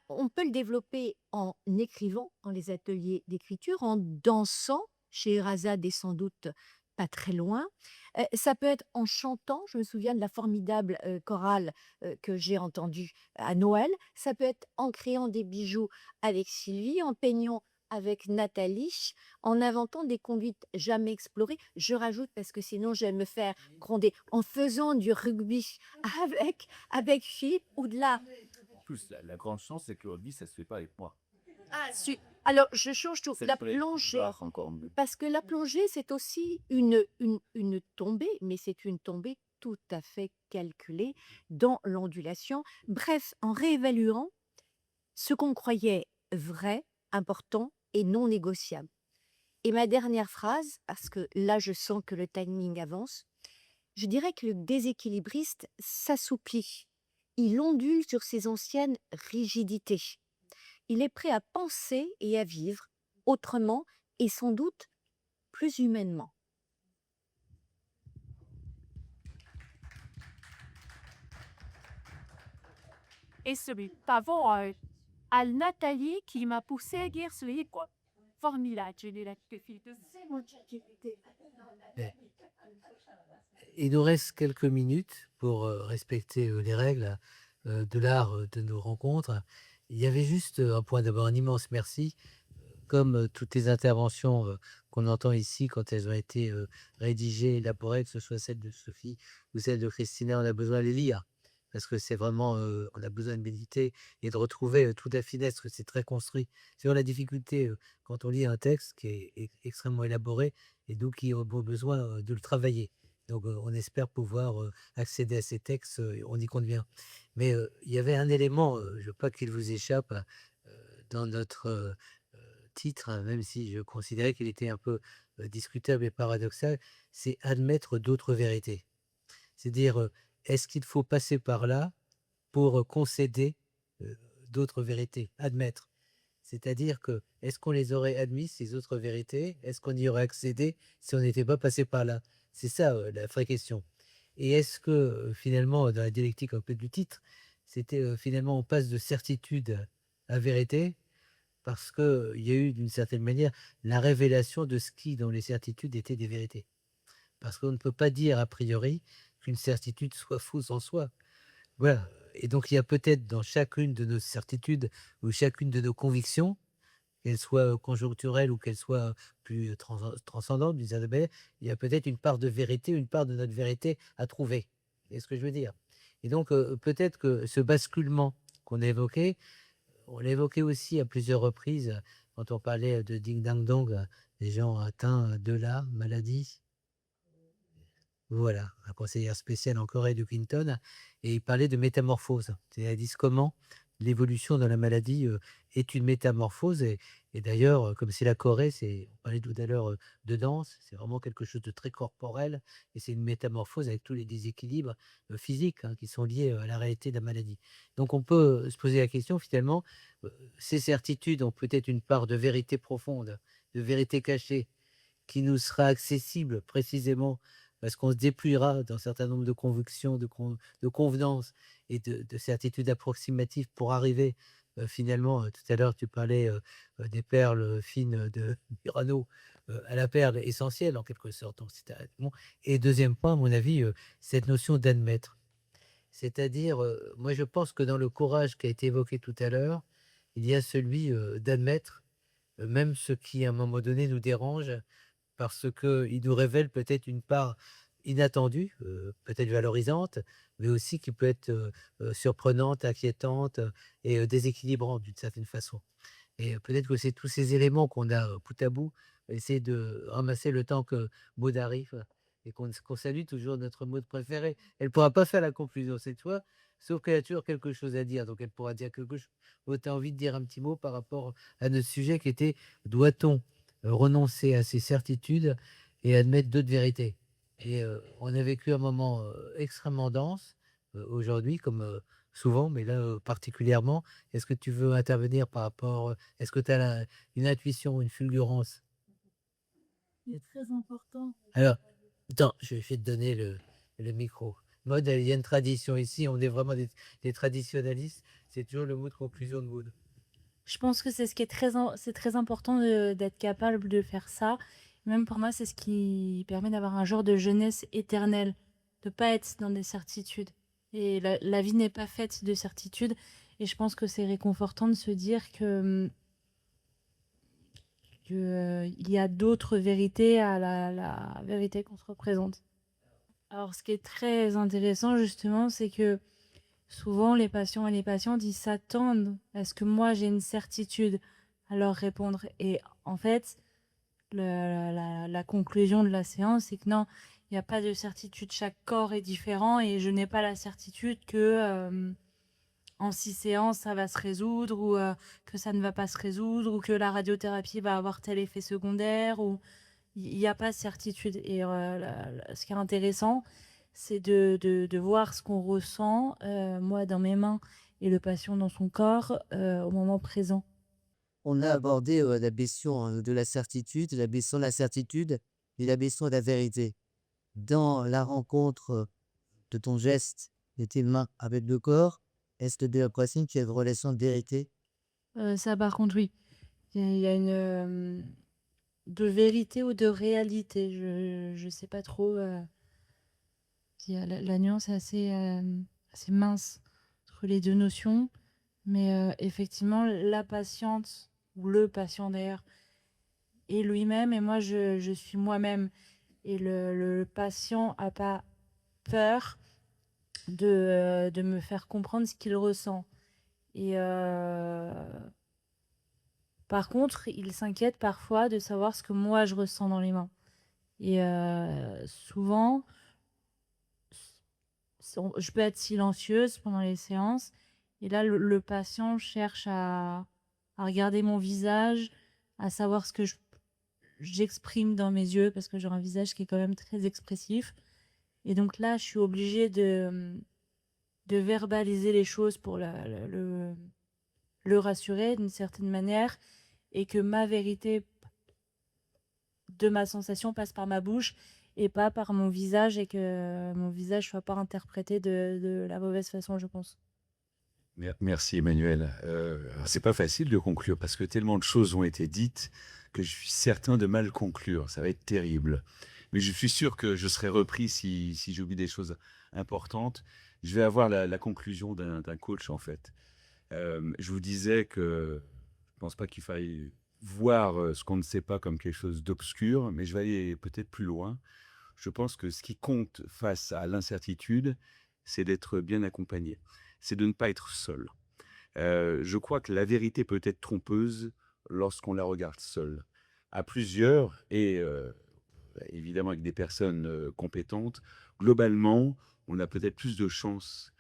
on peut le développer en écrivant, dans les ateliers d'écriture, en dansant, chez Erazade et sans doute pas très loin, Ça peut être en chantant. Je me souviens de la formidable chorale que j'ai entendue à Noël. Ça peut être en créant des bijoux avec Sylvie, en peignant avec Nathalie, en inventant des conduites jamais explorées. Je rajoute, parce que sinon je vais me faire gronder, en faisant du rugby avec Philippe ou de la... En plus, la grande chance, c'est que le rugby, ça se fait pas avec moi. Alors, je change tout. C'est La pour les plongée, barres encore mieux. parce que la plongée, c'est aussi une tombée, mais c'est une tombée tout à fait calculée dans l'ondulation. Bref, en réévaluant ce qu'on croyait vrai, important et non négociable. Et ma dernière phrase, parce que là, je sens que le timing avance, je dirais que le déséquilibriste s'assouplit. Il ondule sur ses anciennes rigidités. Il est prêt à penser et à vivre autrement et sans doute plus humainement. Et celui d'avant, à Nathalie qui m'a poussé à dire celui quoi. Formidable, je l'ai Eh, Il nous reste quelques minutes pour respecter les règles de l'art de nos rencontres. Il y avait juste un point d'abord, un immense merci. Comme toutes les interventions qu'on entend ici, quand elles ont été rédigées, élaborées, que ce soit celle de Sophie ou celle de Christina, on a besoin de les lire. Parce que c'est vraiment, on a besoin de méditer et de retrouver toute la finesse, que c'est très construit. C'est vraiment la difficulté quand on lit un texte qui est extrêmement élaboré et donc qui a besoin de le travailler. Donc on espère pouvoir accéder à ces textes, on y compte bien. Mais il y avait un élément, je ne veux pas qu'il vous échappe, dans notre titre, hein, même si je considérais qu'il était un peu discutable et paradoxal, c'est admettre d'autres vérités. C'est dire, est-ce qu'il faut passer par là pour concéder d'autres vérités, admettre. C'est-à-dire que, est-ce qu'on les aurait admises, ces autres vérités? Est-ce qu'on y aurait accédé si on n'était pas passé par là? C'est ça la vraie question. Et est-ce que finalement, dans la dialectique un peu du titre, c'était finalement on passe de certitude à vérité parce qu'il y a eu d'une certaine manière la révélation de ce qui, dans les certitudes, était des vérités. Parce qu'on ne peut pas dire a priori qu'une certitude soit fausse en soi. Voilà. Et donc, il y a peut-être dans chacune de nos certitudes ou chacune de nos convictions, qu'elles soient conjoncturelles ou qu'elles soient plus transcendantes, d'une certaine manière, il y a peut-être une part de vérité, une part de notre vérité à trouver. C'est ce que je veux dire. Et donc, peut-être que ce basculement qu'on a évoqué, on l'a évoqué aussi à plusieurs reprises quand on parlait de Ding Dang Dong, des gens atteints de la maladie. Voilà, la conseillère spéciale en Corée de Clinton, et il parlait de métamorphose. Elle dit comment l'évolution dans la maladie est une métamorphose. Et d'ailleurs, comme c'est la Corée, on parlait tout à l'heure de danse, c'est vraiment quelque chose de très corporel, et c'est une métamorphose avec tous les déséquilibres physiques qui sont liés à la réalité de la maladie. Donc on peut se poser la question, finalement, ces certitudes ont peut-être une part de vérité profonde, de vérité cachée, qui nous sera accessible précisément parce qu'on se dépouillera d'un certain nombre de convictions, de convenances et de certitudes approximatives pour arriver finalement, tout à l'heure tu parlais des perles fines de Murano à la perle essentielle en quelque sorte. Donc, bon. Et deuxième point, à mon avis, cette notion d'admettre. C'est-à-dire, moi je pense que dans le courage qui a été évoqué tout à l'heure, il y a celui d'admettre même ce qui à un moment donné nous dérange, parce qu'il nous révèle peut-être une part inattendue, peut-être valorisante, mais aussi qui peut être surprenante, inquiétante et déséquilibrante d'une certaine façon. Et peut-être que c'est tous ces éléments qu'on a bout à bout, essayer de ramasser le temps que Maud arrive et qu'on salue toujours notre Maud préférée. Elle ne pourra pas faire la conclusion cette fois, sauf qu'elle a toujours quelque chose à dire, donc elle pourra dire quelque chose. Maud, tu as envie de dire un petit mot par rapport à notre sujet qui était « Doit-on renoncer à ses certitudes et admettre d'autres vérités ?» Et on a vécu un moment extrêmement dense aujourd'hui, comme souvent, mais là particulièrement. Est-ce que tu veux intervenir par rapport, est-ce que tu as une intuition, une fulgurance? Il est très important. Alors, attends, je vais te donner le micro. Maud, il y a une tradition ici, on est vraiment des traditionnalistes. C'est toujours le mot de conclusion de Maud. Je pense que c'est ce qui est c'est très important d'être capable de faire ça Même pour moi, c'est ce qui permet d'avoir un genre de jeunesse éternelle, de pas être dans des certitudes. Et la vie n'est pas faite de certitudes. Et je pense que c'est réconfortant de se dire il y a d'autres vérités à la vérité qu'on se représente. Alors, ce qui est très intéressant, justement, c'est que souvent, les patients et les patientes, ils s'attendent à ce que moi, j'ai une certitude à leur répondre. Et en fait, la conclusion de la séance, c'est que non, il n'y a pas de certitude. Chaque corps est différent et je n'ai pas la certitude que en 6 séances, ça va se résoudre ou que ça ne va pas se résoudre ou que la radiothérapie va avoir tel effet secondaire ou il n'y a pas de certitude. Et ce qui est intéressant, c'est de voir ce qu'on ressent, moi dans mes mains et le patient dans son corps au moment présent. On a abordé la question de la certitude, la question de l'incertitude et la question de la vérité. Dans la rencontre de ton geste de tes mains avec le corps, est-ce que tu as l'impression qu'il y a une relation de vérité? Ça, par contre, oui. Il y a une de vérité ou de réalité. Je sais pas trop. La nuance est assez mince entre les deux notions. Mais effectivement, la patiente, ou le patient d'ailleurs, est lui-même et moi, je suis moi-même. Et le patient n'a pas peur de me faire comprendre ce qu'il ressent. Et par contre, il s'inquiète parfois de savoir ce que moi, je ressens dans les mains. Et souvent, je peux être silencieuse pendant les séances. Et là, le patient cherche à regarder mon visage, à savoir ce que j'exprime dans mes yeux, parce que j'ai un visage qui est quand même très expressif. Et donc là, je suis obligée de verbaliser les choses pour le rassurer d'une certaine manière, et que ma vérité de ma sensation passe par ma bouche et pas par mon visage, et que mon visage soit pas interprété de la mauvaise façon, je pense. Merci Emmanuel. C'est pas facile de conclure parce que tellement de choses ont été dites que je suis certain de mal conclure. Ça va être terrible. Mais je suis sûr que je serai repris si j'oublie des choses importantes. Je vais avoir la conclusion d'un coach en fait. Je vous disais que je pense pas qu'il faille voir ce qu'on ne sait pas comme quelque chose d'obscur, mais je vais aller peut-être plus loin. Je pense que ce qui compte face à l'incertitude, c'est d'être bien accompagné. C'est de ne pas être seul. Je crois que la vérité peut être trompeuse lorsqu'on la regarde seule. À plusieurs, et évidemment avec des personnes compétentes, globalement, on a peut-être plus de chances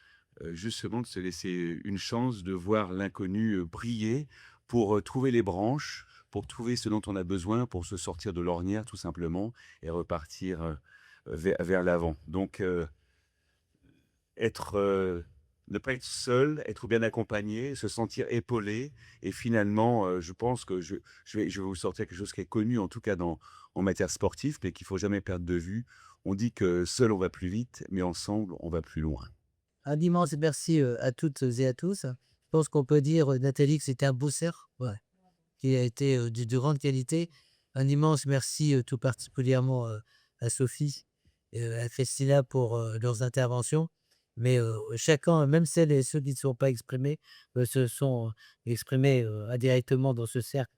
justement de se laisser une chance de voir l'inconnu briller pour trouver les branches, pour trouver ce dont on a besoin, pour se sortir de l'ornière tout simplement et repartir vers l'avant. Donc, ne pas être seul, être bien accompagné, se sentir épaulé. Et finalement, je pense que je vais vous sortir quelque chose qui est connu, en tout cas en matière sportive, mais qu'il ne faut jamais perdre de vue. On dit que seul, on va plus vite, mais ensemble, on va plus loin. Un immense merci à toutes et à tous. Je pense qu'on peut dire, Nathalie, que c'était un beau cerf, ouais, qui a été de grande qualité. Un immense merci tout particulièrement à Sophie et à Festina pour leurs interventions. Mais chacun, même celles et ceux qui ne sont pas exprimés, se sont exprimés indirectement dans ce cercle